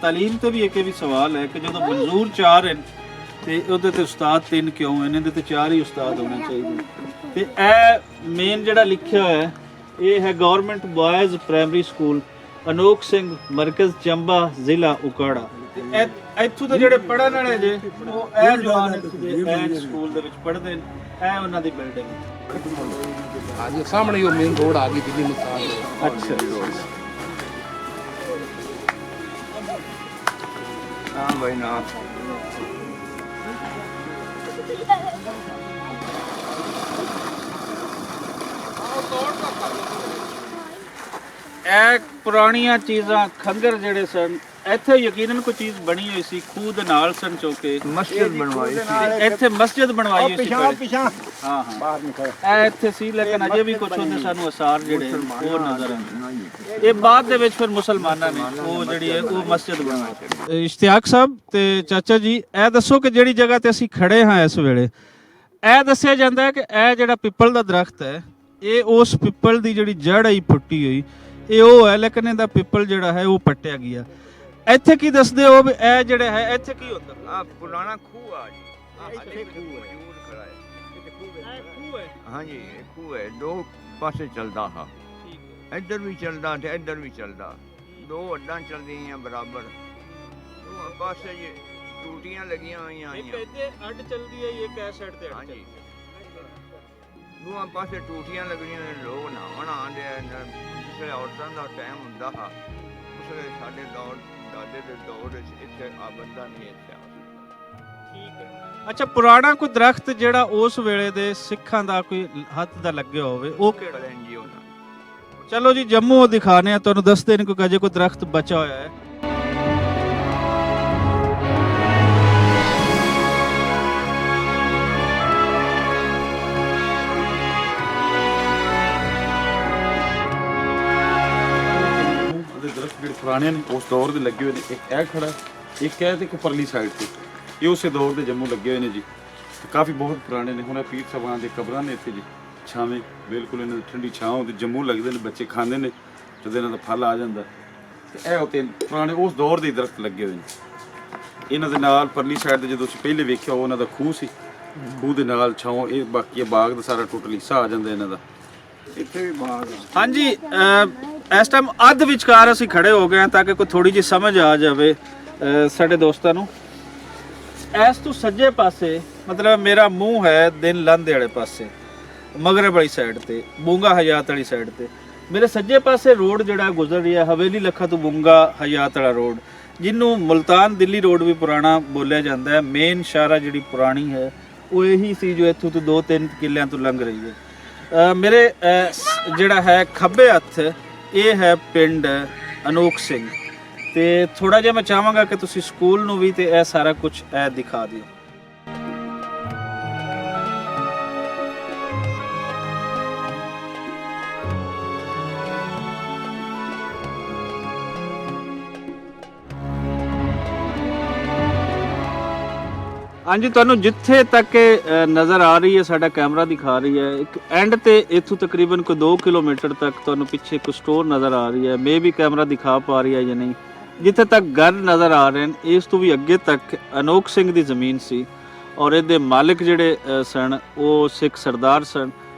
Speaker 1: ਤਾਲੀਮ ਤੇ ਵੀ ਇੱਕ ਇਹ ਵੀ ਸਵਾਲ ਹੈ ਕਿ ਜਦੋਂ ਮਨਜ਼ੂਰ 4 ਹਨ ਤੇ ਉਹਦੇ ਤੇ ਉਸਤਾਦ 3 ਕਿਉਂ ਹਨ? ਇਹਦੇ ਤੇ 4 ਹੀ ਉਸਤਾਦ ਹੋਣੇ ਚਾਹੀਦੇ। ਤੇ ਇਹ ਮੇਨ ਜਿਹੜਾ ਲਿਖਿਆ ਹੋਇਆ ਇਹ ਹੈ government boys primary school Anokh Singh, ਮਰਕਜ਼ ਚੰਬਾ, ਜ਼ਿਲ੍ਹਾ ਉਕਾੜਾ। ਇੱਥੋਂ ਦੇ ਜਿਹੜੇ ਪੜ੍ਹਨ ਵਾਲੇ ਜੇ ਉਹ ਇਹ ਜਵਾਨ ਇੱਥੇ ਸਕੂਲ ਦੇ ਵਿੱਚ ਪੜ੍ਹਦੇ ਨੇ। ਇਹ ਉਹਨਾਂ ਦੀ ਬਿਲਡਿੰਗ
Speaker 2: ਅੱਜ ਸਾਹਮਣੇ ਉਹ ਮੇਨ ਰੋਡ ਆ ਗਈ ਦਿੱਲੀ ਮੁਲਤਾਨ।
Speaker 1: ਅੱਛਾ,
Speaker 5: ਹਾਂ ਭਾਈ ਨਾ
Speaker 1: ਇਹ ਪੁਰਾਣੀਆਂ ਚੀਜ਼ਾਂ ਖੰਗਰ ਜਿਹੜੇ ਸਨ ਇੱਥੇ ਯਕੀਨਨ ਕੋਈ ਚੀਜ਼ ਬਣੀ ਹੋਈ ਸੀ, ਖੂਹ ਦੇ ਨਾਲ ਸਨ ਚੌਕੇ,
Speaker 5: ਮਸਜਿਦ ਬਣਵਾਈ ਸੀ
Speaker 1: ਇੱਥੇ ਮਸਜਿਦ ਬਣਵਾਈ ਹੋਈ ਸੀ ਪਹਿਲੇ।
Speaker 5: ਪਿਛਾਂ
Speaker 1: ਹਾਂ ਹਾਂ, ਬਾਹਰ ਨਿਕਲ ਇਹ ਇੱਥੇ ਸੀ, ਲੇਕਿਨ ਅਜੇ ਵੀ ਕੁਝ ਉਹਦੇ ਸਾਨੂੰ ਅਸਾਰ ਜਿਹੜੇ ਉਹ ਨਜ਼ਰ ਆਉਂਦੇ। ਇਹ ਬਾਅਦ ਦੇ ਵਿੱਚ ਫਿਰ ਮੁਸਲਮਾਨਾਂ ਨੇ ਉਹ ਜਿਹੜੀ ਹੈ ਉਹ ਮਸਜਿਦ ਬਣਾਈ। ਇਸ਼ਤਿਆਕ ਸਾਹਿਬ ਤੇ ਚਾਚਾ ਜੀ, ਇਹ ਦੱਸੋ ਕਿ ਜਿਹੜੀ ਜਗ੍ਹਾ ਤੇ ਅਸੀਂ ਖੜੇ ਹਾਂ ਇਸ ਵੇਲੇ, ਇਹ ਦੱਸਿਆ ਜਾਂਦਾ ਹੈ ਕਿ ਇਹ ਜਿਹੜਾ ਪਿੱਪਲ ਦਾ ਦਰਖਤ ਹੈ ਇਹ ਉਸ ਪਿੱਪਲ ਦੀ ਜਿਹੜੀ ਜੜ ਆਈ ਪੁੱਟੀ ਹੋਈ ਇਹ ਉਹ ਹੈ, ਲੇਕਿਨ ਇਹਦਾ ਪਿੱਪਲ ਜਿਹੜਾ ਹੈ ਉਹ ਪੱਟਿਆ ਗਿਆ। ਇੱਥੇ ਕੀ ਦੱਸਦੇ ਹੋ ਵੀ ਇਹ ਜਿਹੜਾ ਹੈ ਇੱਥੇ ਕੀ ਹੁੰਦਾ?
Speaker 5: ਆ ਪੁਰਾਣਾ ਖੂਹ ਆ ਜੀ, ਇੱਥੇ ਖੂਹ ਹੈ ਜ਼ਰੂਰ ਖੜਾ ਹੈ।
Speaker 1: ਇਹ ਖੂਹ ਹੈ।
Speaker 5: ਹਾਂਜੀ, ਇਹ ਖੂਹ ਹੈ, 2 ਪਾਸੇ ਚੱਲਦਾ ਹਾਂ, ਇੱਧਰ ਵੀ ਚੱਲਦਾ ਤੇ ਇੱਧਰ ਵੀ ਚੱਲਦਾ, 2 ਅੱਡਾਂ ਚੱਲਦੀਆਂ ਬਰਾਬਰ। ਉਹ ਪਾਸੇ ਜੀ ਟੂਟੀਆਂ ਲੱਗੀਆਂ ਹੋਈਆਂ
Speaker 1: ਇੱਕ
Speaker 5: ਆਈਆਂ।
Speaker 1: ਇੱਥੇ ਅੱਡ ਚੱਲਦੀ ਹੈ, ਇੱਕ ਇਸ ਸਾਈਡ ਤੇ ਅੱਡ
Speaker 5: ਹਾਂਜੀ,
Speaker 1: ਚੱਲਦੀ ਹੈ।
Speaker 5: ਦੋਹਾਂ ਪਾਸੇ ਟੂਟੀਆਂ ਲੱਗੀਆਂ ਹੋਈਆਂ, ਲੋਕ ਨਹਾਉਣ ਆਉਂਦੇ ਆ। ਜਿਸ ਔਰਤਾਂ ਦਾ ਟਾਈਮ ਹੁੰਦਾ ਹਾਂ ਉਸ ਵੇਲੇ ਸਾਡੇ ਦੌਰ ਦਾਦੇ ਦੇ ਦੌਰ ਵਿੱਚ ਇੱਥੇ ਆ ਬੰਦਾ ਨਹੀਂ ਇੱਥੇ ਆ ਸਕਦਾ।
Speaker 1: ਠੀਕ ਹੈ। ਅੱਛਾ, ਪੁਰਾਣਾ ਕੋਈ ਦਰਖਤ ਜਿਹੜਾ ਉਸ ਵੇਲੇ ਦੇ ਸਿੱਖਾਂ ਦਾ ਕੋਈ ਹੱਥ ਦਾ ਲੱਗਿਆ ਹੋਵੇ ਉਹ ਕਿਹੜਾ?
Speaker 5: NGO ਨਾਲ।
Speaker 1: ਚਲੋ ਜੀ, ਜੰਮੂ ਦਿਖਾਣੇ ਆ ਤੁਹਾਨੂੰ, ਦੱਸਦੇ ਨੇ ਕੋਈ ਅਜੇ ਕੋਈ ਦਰਖਤ ਬਚਾ ਹੋਇਆ ਹੈ।
Speaker 4: ਦਰਖਤ ਜਿਹੜੇ ਪੁਰਾਣੇ ਨੇ ਉਸ ਦੌਰ ਦੇ ਲੱਗੇ ਹੋਏ ਨੇ। ਇੱਕ ਇਹ ਖੜਾ, ਇੱਕ ਹੈ ਤੇ ਇੱਕ ਪਰਲੀ ਸਾਈਡ ਤੇ, ਇਹ ਉਸੇ ਦੌਰ ਦੇ ਜੰਮੂ ਲੱਗੇ ਹੋਏ ਨੇ ਜੀ, ਤੇ ਕਾਫੀ ਬਹੁਤ ਪੁਰਾਣੇ ਨੇ। ਹੁਣ ਇਹ ਪੀਰ ਸਾਹਿਬਾਨ ਦੇ ਕਬਰਾਂ ਨੇ ਇੱਥੇ ਜੀ, ਛਾਵੇਂ ਬਿਲਕੁਲ ਇਹਨਾਂ ਦੀ ਠੰਡੀ ਛਾਂ ਹੁੰਦੀ, ਜੰਮੂ ਲੱਗਦੇ ਨੇ, ਬੱਚੇ ਖਾਂਦੇ ਨੇ ਜਦੋਂ ਇਹਨਾਂ ਦਾ ਫਲ ਆ ਜਾਂਦਾ। ਤੇ ਇਹ ਉੱਤੇ ਪੁਰਾਣੇ ਉਸ ਦੌਰ ਦੇ ਦਰਖਤ ਲੱਗੇ ਹੋਏ ਨੇ। ਇਹਨਾਂ ਦੇ ਨਾਲ ਪਰਲੀ ਸਾਈਡ ਤੇ ਜਦੋਂ ਅਸੀਂ ਪਹਿਲੇ ਵੇਖਿਆ ਉਹਨਾਂ ਦਾ ਖੂਹ ਸੀ, ਖੂਹ ਦੇ ਨਾਲ ਛਾਂ, ਇਹ ਬਾਕੀ ਇਹ ਬਾਗ ਦਾ ਸਾਰਾ ਟੁੱਟ ਲੀਸਾ ਆ ਜਾਂਦਾ ਇਹਨਾਂ ਦਾ। ਇੱਥੇ ਵੀ ਬਾਗ ਆ।
Speaker 1: ਹਾਂਜੀ, ਇਸ ਟਾਈਮ ਅੱਧ ਵਿਚਕਾਰ ਅਸੀਂ ਖੜੇ ਹੋ ਗਏ ਹਾਂ ਤਾਂ ਕਿ ਕੋਈ ਥੋੜੀ ਜਿਹੀ ਸਮਝ ਆ ਜਾਵੇ ਸਾਡੇ ਦੋਸਤਾਂ ਨੂੰ। ਇਸ ਤੋਂ ਸੱਜੇ ਪਾਸੇ ਮਤਲਬ ਮੇਰਾ ਮੂੰਹ ਹੈ ਦਿਨ ਲੰਦੇ ਵਾਲੇ ਪਾਸੇ, ਮਗਰਬ ਵਾਲੀ ਸਾਈਡ ਤੇ, ਬੂੰਗਾ ਹਯਾਤ ਵਾਲੀ ਸਾਈਡ ਤੇ। ਮੇਰੇ ਸੱਜੇ ਪਾਸੇ ਰੋਡ ਜਿਹੜਾ ਗੁਜ਼ਰ ਰਿਹਾ ਹਵੇਲੀ ਲੱਖਾ ਤੋਂ ਬੂੰਗਾ ਹਯਾਤ ਵਾਲਾ ਰੋਡ, ਜਿਹਨੂੰ ਮੁਲਤਾਨ ਦਿੱਲੀ ਰੋਡ ਵੀ ਪੁਰਾਣਾ ਬੋਲਿਆ ਜਾਂਦਾ ਹੈ। ਮੇਨ ਸ਼ਾਹਰਾ ਜਿਹੜੀ ਪੁਰਾਣੀ ਹੈ ਉਹ ਇਹੀ ਸੀ ਜੋ ਇੱਥੋਂ ਤੋਂ 2-3 ਕਿੱਲਿਆਂ ਤੋਂ ਲੰਘ ਰਹੀ ਹੈ। ਮੇਰੇ ਜਿਹੜਾ ਹੈ ਖੱਬੇ ਹੱਥ ਇਹ ਹੈ ਪਿੰਡ ਅਨੋਖ ਸਿੰਘ, ਤੇ ਥੋੜਾ ਜਿਹਾ ਮੈਂ ਚਾਹਾਂਗਾ ਕਿ ਤੁਸੀਂ ਸਕੂਲ ਨੂੰ ਵੀ ਤੇ ਇਹ ਸਾਰਾ ਕੁਝ ਇਹ ਦਿਖਾ ਦਿਓ। ਹਾਂਜੀ, ਤੁਹਾਨੂੰ ਜਿੱਥੇ ਤੱਕ ਨਜ਼ਰ ਆ ਰਹੀ ਹੈ ਸਾਡਾ ਕੈਮਰਾ ਦਿਖਾ ਰਹੀ ਹੈ, ਇੱਕ ਐਂਡ ਤੇ ਇੱਥੋਂ ਤਕਰੀਬਨ ਕੋਈ 2 ਕਿਲੋਮੀਟਰ ਤੱਕ ਤੁਹਾਨੂੰ ਪਿੱਛੇ ਇੱਕ ਸਟੋਰ ਨਜ਼ਰ ਆ ਰਹੀ ਹੈ। ਮੇ ਵੀ ਕੈਮਰਾ ਦਿਖਾ ਪਾ ਰਹੀ ਹੈ ਜਾਂ ਨਹੀਂ। ਜਿੱਥੇ ਤੱਕ ਘਰ ਨਜ਼ਰ ਆ ਰਹੇ ਨੇ ਇਸ ਤੋਂ ਵੀ ਅੱਗੇ ਤੱਕ ਅਨੋਖ ਸਿੰਘ ਦੀ ਜ਼ਮੀਨ ਸੀ, ਔਰ ਇਹਦੇ ਮਾਲਕ ਜਿਹੜੇ ਸਨ ਉਹ ਸਿੱਖ ਸਰਦਾਰ ਸਨ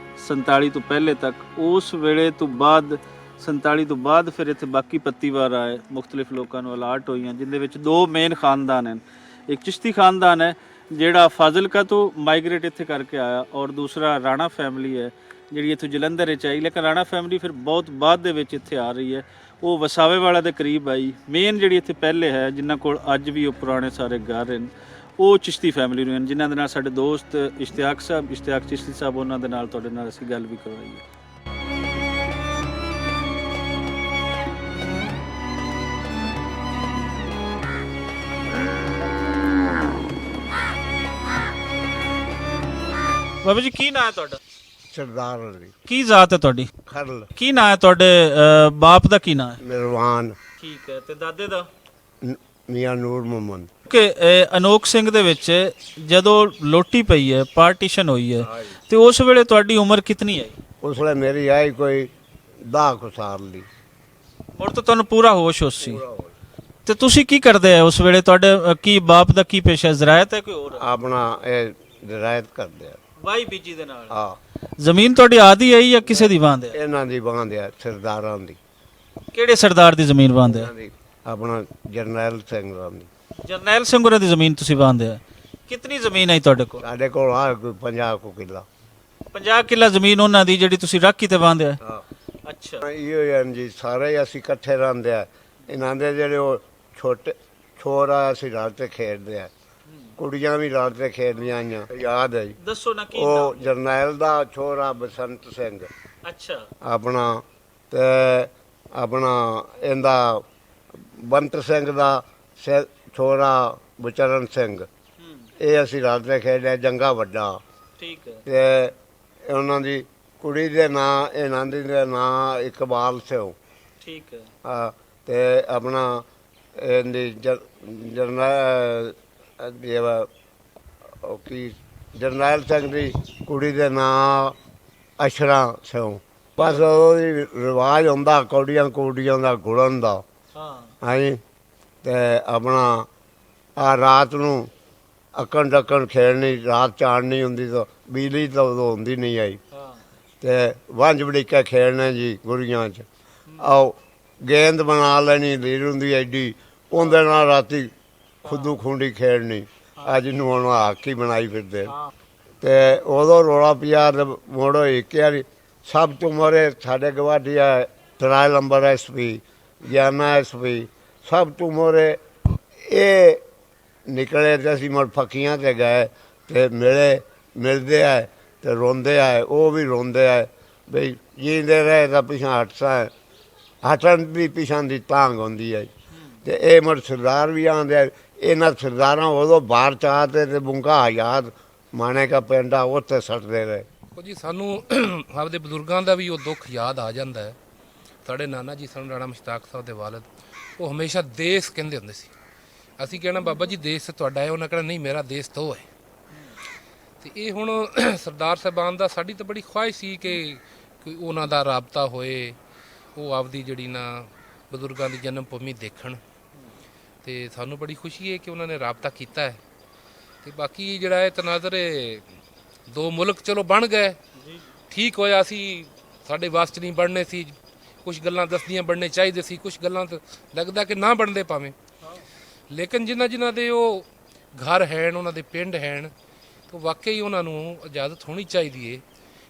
Speaker 1: 47 ਤੋਂ ਪਹਿਲੇ ਤੱਕ। ਉਸ ਵੇਲੇ ਤੋਂ ਬਾਅਦ 47 ਤੋਂ ਬਾਅਦ ਫਿਰ ਇੱਥੇ ਬਾਕੀ ਪੱਤੀਵਾਰ ਆਏ, ਮੁxtਲਿਫ ਲੋਕਾਂ ਨੂੰ ਅਲਾਟ ਹੋਈਆਂ, ਜਿੰਦੇ ਵਿੱਚ 2 ਮੇਨ ਖਾਨਦਾਨ ਹਨ। ਇੱਕ ਚਿਸ਼ਤੀ ਖਾਨਦਾਨ ਹੈ ਜਿਹੜਾ ਫਾਜ਼ਿਲਕਾ ਤੋਂ ਮਾਈਗ੍ਰੇਟ ਇੱਥੇ ਕਰਕੇ ਆਇਆ, ਔਰ ਦੂਸਰਾ ਰਾਣਾ ਫੈਮਿਲੀ ਹੈ ਜਿਹੜੀ ਇੱਥੋਂ ਜਲੰਧਰ ਵਿੱਚ ਆਈ, ਲੇਕਿਨ ਰਾਣਾ ਫੈਮਿਲੀ ਫਿਰ ਬਹੁਤ ਬਾਅਦ ਦੇ ਵਿੱਚ ਇੱਥੇ ਆ ਰਹੀ ਹੈ। ਉਹ ਵਸਾਵੇ ਵਾਲਾ ਦੇ ਕਰੀਬ ਆਈ। ਮੇਨ ਜਿਹੜੀ ਇੱਥੇ ਪਹਿਲੇ ਹੈ ਜਿਨ੍ਹਾਂ ਕੋਲ ਅੱਜ ਵੀ ਉਹ ਪੁਰਾਣੇ ਸਾਰੇ ਘਰ ਹਨ ਉਹ ਚਿਸ਼ਤੀ ਫੈਮਿਲੀ ਨੂੰ ਹਨ, ਜਿਨ੍ਹਾਂ ਦੇ ਨਾਲ ਸਾਡੇ ਦੋਸਤ ਇਸ਼ਤਿਆਕ ਚਿਸ਼ਤੀ ਸਾਹਿਬ, ਉਹਨਾਂ ਦੇ ਨਾਲ ਤੁਹਾਡੇ ਨਾਲ ਅਸੀਂ ਗੱਲ ਵੀ ਕਰਵਾਈ ਹੈ। ਬਾਬਾ ਜੀ ਕੀ ਨਾਂ ਹੈ ਤੁਹਾਡਾ?
Speaker 3: ਸਰਦਾਰ ਅਲੀ
Speaker 1: ਕੀ ਜ਼ਾਤ ਹੈ ਤੁਹਾਡੀ?
Speaker 3: ਖਰਲ
Speaker 1: ਕੀ ਨਾਂ ਹੈ ਤੁਹਾਡੇ ਬਾਪ ਦਾ? ਕੀ ਨਾਂ ਹੈ?
Speaker 3: ਮਿਰਵਾਨ
Speaker 1: ਠੀਕ ਹੈ, ਤੇ ਦਾਦੇ ਦਾ?
Speaker 3: ਮੀਆਂ ਨੂਰ ਮੁਹੰਮਦ।
Speaker 1: ਕਿ ਅਨੋਖ ਸਿੰਘ ਦੇ ਵਿੱਚ ਜਦੋਂ ਲੋਟੀ ਪਈ ਹੈ, ਪਾਰਟੀਸ਼ਨ ਹੋਈ ਹੈ, ਤੇ ਉਸ ਵੇਲੇ ਤੁਹਾਡੀ ਉਮਰ ਕਿਤਨੀ ਹੈ?
Speaker 3: ਉਸ ਵੇਲੇ ਮੇਰੀ ਆਈ ਕੋਈ 10 ਕੁ ਸਾਲ ਦੀ।
Speaker 1: ਔਰ ਤਾਂ ਤੁਹਾਨੂੰ ਪੂਰਾ ਹੋਸ਼ ਸੀ। ਤੇ ਤੁਸੀਂ ਕੀ ਕਰਦੇ ਹੋ ਉਸ ਵੇਲੇ? ਤੁਹਾਡੇ ਕੀ ਬਾਪ ਦਾ ਕੀ ਪੇਸ਼ਾ? ਜ਼ਰਾਇਤ ਹੈ ਕੋਈ ਹੋਰ?
Speaker 3: ਆਪਣਾ ਇਹ ਰਿਆਇਤ ਕਰਦੇ ਆ।
Speaker 1: ਵਾਈ ਬੀਜੀ ਦੇ ਨਾਲ?
Speaker 3: ਆ
Speaker 1: ਜ਼ਮੀਨ ਤੁਹਾਡੀ ਆਦੀ ਹੈ ਜਾਂ ਕਿਸੇ ਦੀ ਵਾਂਦ ਹੈ?
Speaker 3: ਇਹਨਾਂ ਦੀ ਬਾਂਧ ਆ, ਸਰਦਾਰਾਂ ਦੀ।
Speaker 1: ਕਿਹੜੇ ਸਰਦਾਰ ਦੀ ਜ਼ਮੀਨ ਵਾਂਦ ਹੈ?
Speaker 3: ਇਹਨਾਂ ਦੀ ਆਪਣਾ ਜਰਨੈਲ ਸਿੰਘ ਦੀ।
Speaker 1: ਜਰਨੈਲ ਸਿੰਘ ਹੋਰਾਂ ਦੀ ਜ਼ਮੀਨ ਤੁਸੀਂ ਵਾਂਦ ਹੈ? ਕਿਤਨੀ ਜ਼ਮੀਨ ਹੈ ਤੁਹਾਡੇ ਕੋਲ?
Speaker 3: ਸਾਡੇ ਕੋਲ ਆ ਕੋਈ 50 ਕੁ ਕਿੱਲਾ।
Speaker 1: 50 ਕਿੱਲਾ ਜ਼ਮੀਨ ਉਹਨਾਂ ਦੀ ਜਿਹੜੀ ਤੁਸੀਂ ਰਾਖੀ ਤੇ ਵਾਂਦ ਹੈ?
Speaker 3: ਹਾਂ,
Speaker 1: ਅੱਛਾ।
Speaker 3: ਇਹੋ ਹੀ ਹਨ ਜੀ, ਸਾਰੇ ਹੀ ਅਸੀਂ ਇਕੱਠੇ ਰਹਿੰਦੇ ਆ। ਇਹਨਾਂ ਦੇ ਜਿਹੜੇ ਉਹ ਛੋਟੇ ਛੋਰਾ ਅਸੀਂ ਰਾਤ ਤੇ ਖੇਡਦੇ ਆ, ਕੁੜੀਆਂ ਵੀ ਰਾਤ ਤੇ ਖੇਡਦੀਆਂ ਆਈਆਂ, ਯਾਦ ਹੈ ਜੀ।
Speaker 1: ਦੱਸੋ ਨਾ ਕੀ
Speaker 3: ਉਹ
Speaker 1: ਨਾਮ?
Speaker 3: ਜਰਨੈਲ ਦਾ ਛੋਰਾ ਬਸੰਤ ਸਿੰਘ
Speaker 1: ਅੱਛਾ।
Speaker 3: ਆਪਣਾ, ਤੇ ਆਪਣਾ ਇਹਦਾ ਬੰਤ ਸਿੰਘ ਦਾ ਛੋਰਾ ਬਚਰਨ ਸਿੰਘ। ਇਹ ਅਸੀਂ ਰਾਤ ਤੇ ਖੇਡਿਆ, ਜੰਗਾ ਵੱਡਾ।
Speaker 1: ਠੀਕ ਹੈ।
Speaker 3: ਤੇ ਉਹਨਾਂ ਦੀ ਕੁੜੀ ਦੇ ਨਾਂ, ਇਹਨਾਂ ਦੇ ਨਾਂ ਇਕਬਾਲ ਸਿੰਘ।
Speaker 1: ਠੀਕ ਹੈ।
Speaker 3: ਤੇ ਆਪਣਾ ਇਹਦੀ ਜਰਨੈਲ ਜਰਨੈਲ ਸਿੰਘ ਦੀ ਕੁੜੀ ਦੇ ਨਾਂ ਅਸ਼ਰਾ ਸਿੰਘ। ਬਸ ਉਹਦੀ ਰਿਵਾਜ ਹੁੰਦਾ ਕੌਡੀਆਂ ਦਾ ਗੁੜਨ ਦਾ।
Speaker 1: ਹਾਂ।
Speaker 3: ਹਾਂਜੀ। ਤੇ ਆਪਣਾ ਆ ਰਾਤ ਨੂੰ ਅੱਕਣ ਡੱਕਣ ਖੇਡਣੀ, ਰਾਤ ਚਾੜਨੀ ਹੁੰਦੀ ਤਾਂ ਬਿਜਲੀ ਤਾਂ ਉਦੋਂ ਹੁੰਦੀ ਨਹੀਂ ਆਈ।
Speaker 1: ਹਾਂ।
Speaker 3: ਤੇ ਵੰਝ ਵੜੀਕਾ ਖੇਡਣਾ ਜੀ ਗੁਰੀਆਂ 'ਚ। ਆਓ ਗੇਂਦ ਬਣਾ ਲੈਣੀ, ਲੀਰ ਹੁੰਦੀ ਐਡੀ, ਉਹਦੇ ਨਾਲ ਰਾਤੀ ਖੁੱਦੂ ਖੁੰਡੀ ਖੇਡਣੀ। ਅੱਜ ਨੂੰ ਹੁਣ ਹਾਕੀ ਬਣਾਈ ਫਿਰਦੇ। ਤੇ ਉਦੋਂ ਰੌਲਾ ਪਿਆ ਤੇ ਮੋੜੋ ਇੱਕ ਵਾਰੀ ਸਭ ਤੋਂ ਮੋਰੇ ਸਾਡੇ ਗਵਾਢੀ ਆ ਤਰਾਇ ਨੰਬਰ SP, ਗਿਆਨਾ SP, ਸਭ ਤੋਂ ਮੋਰੇ ਇਹ ਨਿਕਲੇ। ਤੇ ਅਸੀਂ ਮੁੜ ਫੱਕੀਆਂ ਤੇ ਗਏ ਤੇ ਮਿਲਦੇ ਆਏ ਤੇ ਰੋਂਦੇ ਆਏ, ਉਹ ਵੀ ਰੋਂਦੇ ਆਏ ਬਈ ਜੀਂਦੇ ਰਹੇ ਤਾਂ ਪਿਛਾਂ ਹਟਣ ਦੀ ਪਿਛਾਂ ਦੀ ਤਾਂਗ ਹੁੰਦੀ ਹੈ। ਤੇ ਇਹ ਮੁੜ ਸਰਦਾਰ ਵੀ ਆਉਂਦੇ। ਇਹਨਾਂ ਸਰਦਾਰਾਂ ਉਦੋਂ ਬਾਹਰ ਚਾਹਤੇ ਤੇ ਬੁੰਗਾ ਯਾਦ ਮਾਣੇ ਕਾ ਪਿੰਡਾ ਉੱਥੇ ਸੱਟਦੇ ਰਹੇ।
Speaker 2: ਜੀ ਸਾਨੂੰ ਆਪਦੇ ਬਜ਼ੁਰਗਾਂ ਦਾ ਵੀ ਉਹ ਦੁੱਖ ਯਾਦ ਆ ਜਾਂਦਾ ਹੈ। ਸਾਡੇ ਨਾਨਾ ਜੀ ਸਨ ਰਾਣਾ ਮੁਸ਼ਤਾਕ ਸਾਹਿਬ ਦੇ ਵਾਲਿਦ, ਉਹ ਹਮੇਸ਼ਾ ਦੇਸ਼ ਕਹਿੰਦੇ ਹੁੰਦੇ ਸੀ। ਅਸੀਂ ਕਹਿਣਾ ਬਾਬਾ ਜੀ ਦੇਸ਼ ਤੁਹਾਡਾ ਹੈ, ਉਹਨਾਂ ਕਹਿਣਾ ਨਹੀਂ ਮੇਰਾ ਦੇਸ਼ ਤਾਂ ਉਹ ਹੈ। ਤੇ ਇਹ ਹੁਣ ਸਰਦਾਰ ਸਾਹਿਬਾਨ ਦਾ ਸਾਡੀ ਤਾਂ ਬੜੀ ਖੁਆਇਸ਼ ਸੀ ਕਿ ਕੋਈ ਉਹਨਾਂ ਦਾ ਰਾਬਤਾ ਹੋਏ, ਉਹ ਆਪਦੀ ਜਿਹੜੀ ਨਾ ਬਜ਼ੁਰਗਾਂ ਦੀ ਜਨਮ ਭੂਮੀ ਦੇਖਣ। ਤੇ ਸਾਨੂੰ ਬੜੀ ਖੁਸ਼ੀ ਹੈ ਕਿ ਉਹਨਾਂ ਨੇ ਰਾਬਤਾ ਕੀਤਾ ਹੈ। ਤੇ ਬਾਕੀ ਜਿਹੜਾ ਹੈ ਤਨਾਜ਼ਰ 2 ਮੁਲਕ ਚਲੋ ਬਣ ਗਏ, ਠੀਕ ਹੋਇਆ। ਸੀ ਸਾਡੇ ਵਾਸਤੇ ਨਹੀਂ ਬਣਨੇ ਸੀ, ਕੁਝ ਗੱਲਾਂ ਦੱਸਦੀਆਂ ਬਣਨੇ ਚਾਹੀਦੇ ਸੀ, ਕੁਝ ਗੱਲਾਂ ਤਾਂ ਲੱਗਦਾ ਕਿ ਨਾ ਬਣਦੇ ਭਾਵੇਂ। ਲੇਕਿਨ ਜਿਨ੍ਹਾਂ ਦੇ ਉਹ ਘਰ ਹੈਣ, ਉਹਨਾਂ ਦੇ ਪਿੰਡ ਹੈਣ, ਤਾਂ ਵਾਕਈ ਉਹਨਾਂ ਨੂੰ ਇਜਾਜ਼ਤ ਹੋਣੀ ਚਾਹੀਦੀ ਹੈ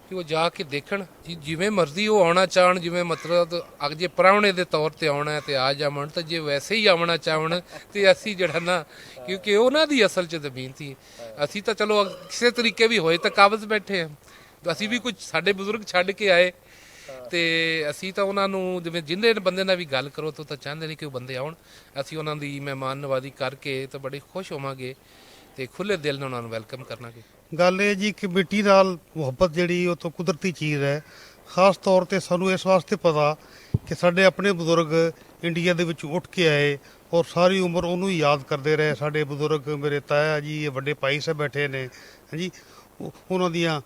Speaker 2: ਕਿ ਉਹ ਜਾ ਕੇ ਦੇਖਣ ਜੀ, ਜਿਵੇਂ ਮਰਜ਼ੀ ਉਹ ਆਉਣਾ ਚਾਹਣ, ਜਿਵੇਂ ਮਤਲਬ ਅਗ ਜੇ ਪ੍ਰਾਹੁਣੇ ਦੇ ਤੌਰ ਤੇ ਆਉਣਾ ਹੈ ਤੇ ਆ ਜਾਵਣ, ਤਾਂ ਜੇ ਵੈਸੇ ਹੀ ਆਉਣਾ ਚਾਹਣ ਤੇ ਅਸੀਂ ਜਿਹੜਾ ਨਾ, ਕਿਉਂਕਿ ਉਹਨਾਂ ਦੀ ਅਸਲ 'ਚ ਜ਼ਮੀਨ ਸੀ, ਅਸੀਂ ਤਾਂ ਚਲੋ ਕਿਸੇ ਤਰੀਕੇ ਵੀ ਹੋਏ ਤਾਂ ਕਾਬਜ਼ ਬੈਠੇ ਆ, ਅਸੀਂ ਵੀ ਕੁਝ ਸਾਡੇ ਬਜ਼ੁਰਗ ਛੱਡ ਕੇ ਆਏ ਤੇ ਅਸੀਂ ਤਾਂ ਉਹਨਾਂ ਨੂੰ ਜਿਵੇਂ ਜਿੰਨੇ ਬੰਦੇ ਨਾਲ ਵੀ ਗੱਲ ਕਰੋ ਤਾਂ ਚਾਹੁੰਦੇ ਨਹੀਂ ਕਿ ਉਹ ਬੰਦੇ ਆਉਣ, ਅਸੀਂ ਉਹਨਾਂ ਦੀ ਮਹਿਮਾਨ ਨਵਾਜ਼ੀ ਕਰਕੇ ਤਾਂ ਬੜੇ ਖੁਸ਼ ਹੋਵਾਂਗੇ ਤੇ ਖੁੱਲੇ ਦਿਲ ਨਾਲ ਉਹਨਾਂ ਨੂੰ ਵੈਲਕਮ ਕਰਨਾਂਗੇ।
Speaker 6: ਗੱਲ ਇਹ ਜੀ ਕਿ ਮਿੱਟੀ ਨਾਲ ਮੁਹੱਬਤ ਜਿਹੜੀ ਉਹ ਤਾਂ ਕੁਦਰਤੀ ਚੀਜ਼ ਹੈ। ਖਾਸ ਤੌਰ ਤੇ ਸਾਨੂੰ ਇਸ ਵਾਸਤੇ ਪਤਾ ਕਿ ਸਾਡੇ ਆਪਣੇ ਬਜ਼ੁਰਗ ਇੰਡੀਆ ਦੇ ਵਿੱਚ ਉੱਠ ਕੇ ਆਏ ਔਰ ਸਾਰੀ ਉਮਰ ਉਹਨੂੰ ਹੀ ਯਾਦ ਕਰਦੇ ਰਹੇ। ਸਾਡੇ ਬਜ਼ੁਰਗ, ਮੇਰੇ ਤਾਇਆ ਜੀ, ਇਹ ਵੱਡੇ ਭਾਈ ਸਾਹਿਬ ਬੈਠੇ ਨੇ ਹਾਂਜੀ, ਉਹਨਾਂ ਦੀਆਂ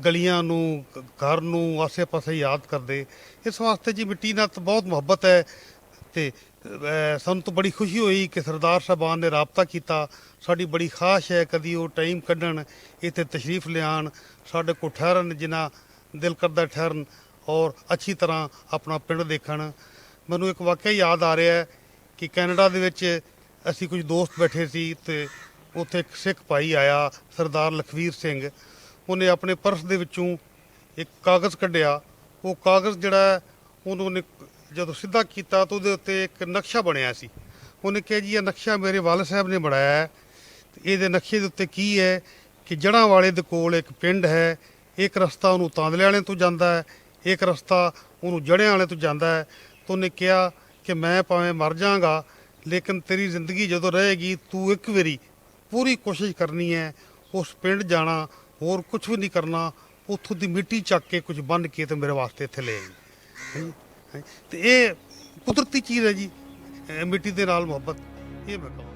Speaker 6: ਗਲੀਆਂ ਨੂੰ, ਘਰ ਨੂੰ, ਆਸੇ-ਪਾਸੇ ਯਾਦ ਕਰਦੇ। ਇਸ ਵਾਸਤੇ ਜੀ ਮਿੱਟੀ ਨਾਲ ਤਾਂ ਬਹੁਤ ਮੁਹੱਬਤ ਹੈ ਤੇ ਸਾਨੂੰ ਤਾਂ ਬੜੀ ਖੁਸ਼ੀ ਹੋਈ ਕਿ ਸਰਦਾਰ ਸਾਹਿਬਾਨ ਨੇ ਰਾਬਤਾ ਕੀਤਾ। ਸਾਡੀ ਬੜੀ ਖਾਸ਼ ਹੈ ਕਦੀ ਉਹ ਟਾਈਮ ਕੱਢਣ, ਇੱਥੇ ਤਸ਼ਰੀਫ ਲਿਆਉਣ, ਸਾਡੇ ਕੋਲ ਠਹਿਰਨ, ਜਿੰਨਾ ਦਿਲ ਕਰਦਾ ਠਹਿਰਨ ਔਰ ਅੱਛੀ ਤਰ੍ਹਾਂ ਆਪਣਾ ਪਿੰਡ ਦੇਖਣ। ਮੈਨੂੰ ਇੱਕ ਵਾਕਿਆ ਯਾਦ ਆ ਰਿਹਾ ਹੈ ਕਿ ਕੈਨੇਡਾ ਦੇ ਵਿੱਚ ਅਸੀਂ ਕੁਝ ਦੋਸਤ ਬੈਠੇ ਸੀ ਤੇ ਉੱਥੇ ਇੱਕ ਸਿੱਖ ਭਾਈ ਆਇਆ, ਸਰਦਾਰ ਲਖਵੀਰ ਸਿੰਘ। ਉਹਨੇ ਆਪਣੇ ਪਰਸ ਦੇ ਵਿੱਚੋਂ ਇੱਕ ਕਾਗਜ਼ ਕੱਢਿਆ। ਉਹ ਕਾਗਜ਼ ਜਿਹੜਾ ਉਹਨੇ ਜਦੋਂ ਸਿੱਧਾ ਕੀਤਾ ਤਾਂ ਉਹਦੇ ਉੱਤੇ ਇੱਕ ਨਕਸ਼ਾ ਬਣਿਆ ਸੀ। ਉਹਨੇ ਕਿਹਾ ਜੀ ਇਹ ਨਕਸ਼ਾ ਮੇਰੇ ਵਾਲਦ ਸਾਹਿਬ ਨੇ ਬਣਾਇਆ ਹੈ। ਇਹਦੇ ਨਕਸ਼ੇ ਦੇ ਉੱਤੇ ਕੀ ਹੈ ਕਿ ਜੜ੍ਹਾਂ ਵਾਲੇ ਦੇ ਕੋਲ ਇੱਕ ਪਿੰਡ ਹੈ, ਇੱਕ ਰਸਤਾ ਉਹਨੂੰ ਤਾਂਦਲੇ ਵਾਲੇ ਤੋਂ ਜਾਂਦਾ ਹੈ, ਇੱਕ ਰਸਤਾ ਉਹਨੂੰ ਜੜ੍ਹਿਆਂ ਵਾਲੇ ਤੋਂ ਜਾਂਦਾ ਹੈ। ਤਾਂ ਉਹਨੇ ਕਿਹਾ ਕਿ ਮੈਂ ਭਾਵੇਂ ਮਰ ਜਾਵਾਂਗਾ ਲੇਕਿਨ ਤੇਰੀ ਜ਼ਿੰਦਗੀ ਜਦੋਂ ਰਹੇਗੀ ਤੂੰ ਇੱਕ ਵਾਰੀ ਪੂਰੀ ਕੋਸ਼ਿਸ਼ ਕਰਨੀ ਹੈ ਉਸ ਪਿੰਡ ਜਾਣਾ, ਹੋਰ ਕੁਝ ਵੀ ਨਹੀਂ ਕਰਨਾ, ਉੱਥੋਂ ਦੀ ਮਿੱਟੀ ਚੱਕ ਕੇ ਕੁਝ ਬੰਨ੍ਹ ਕੇ ਤੇ ਮੇਰੇ ਵਾਸਤੇ ਇੱਥੇ ਲੈ ਆਈ। ਤੇ ਇਹ ਕੁਦਰਤੀ ਚੀਜ਼ ਹੈ ਜੀ, ਮਿੱਟੀ ਦੇ ਨਾਲ ਮੁਹੱਬਤ, ਇਹ ਮੈਂ ਕਹਾਂ।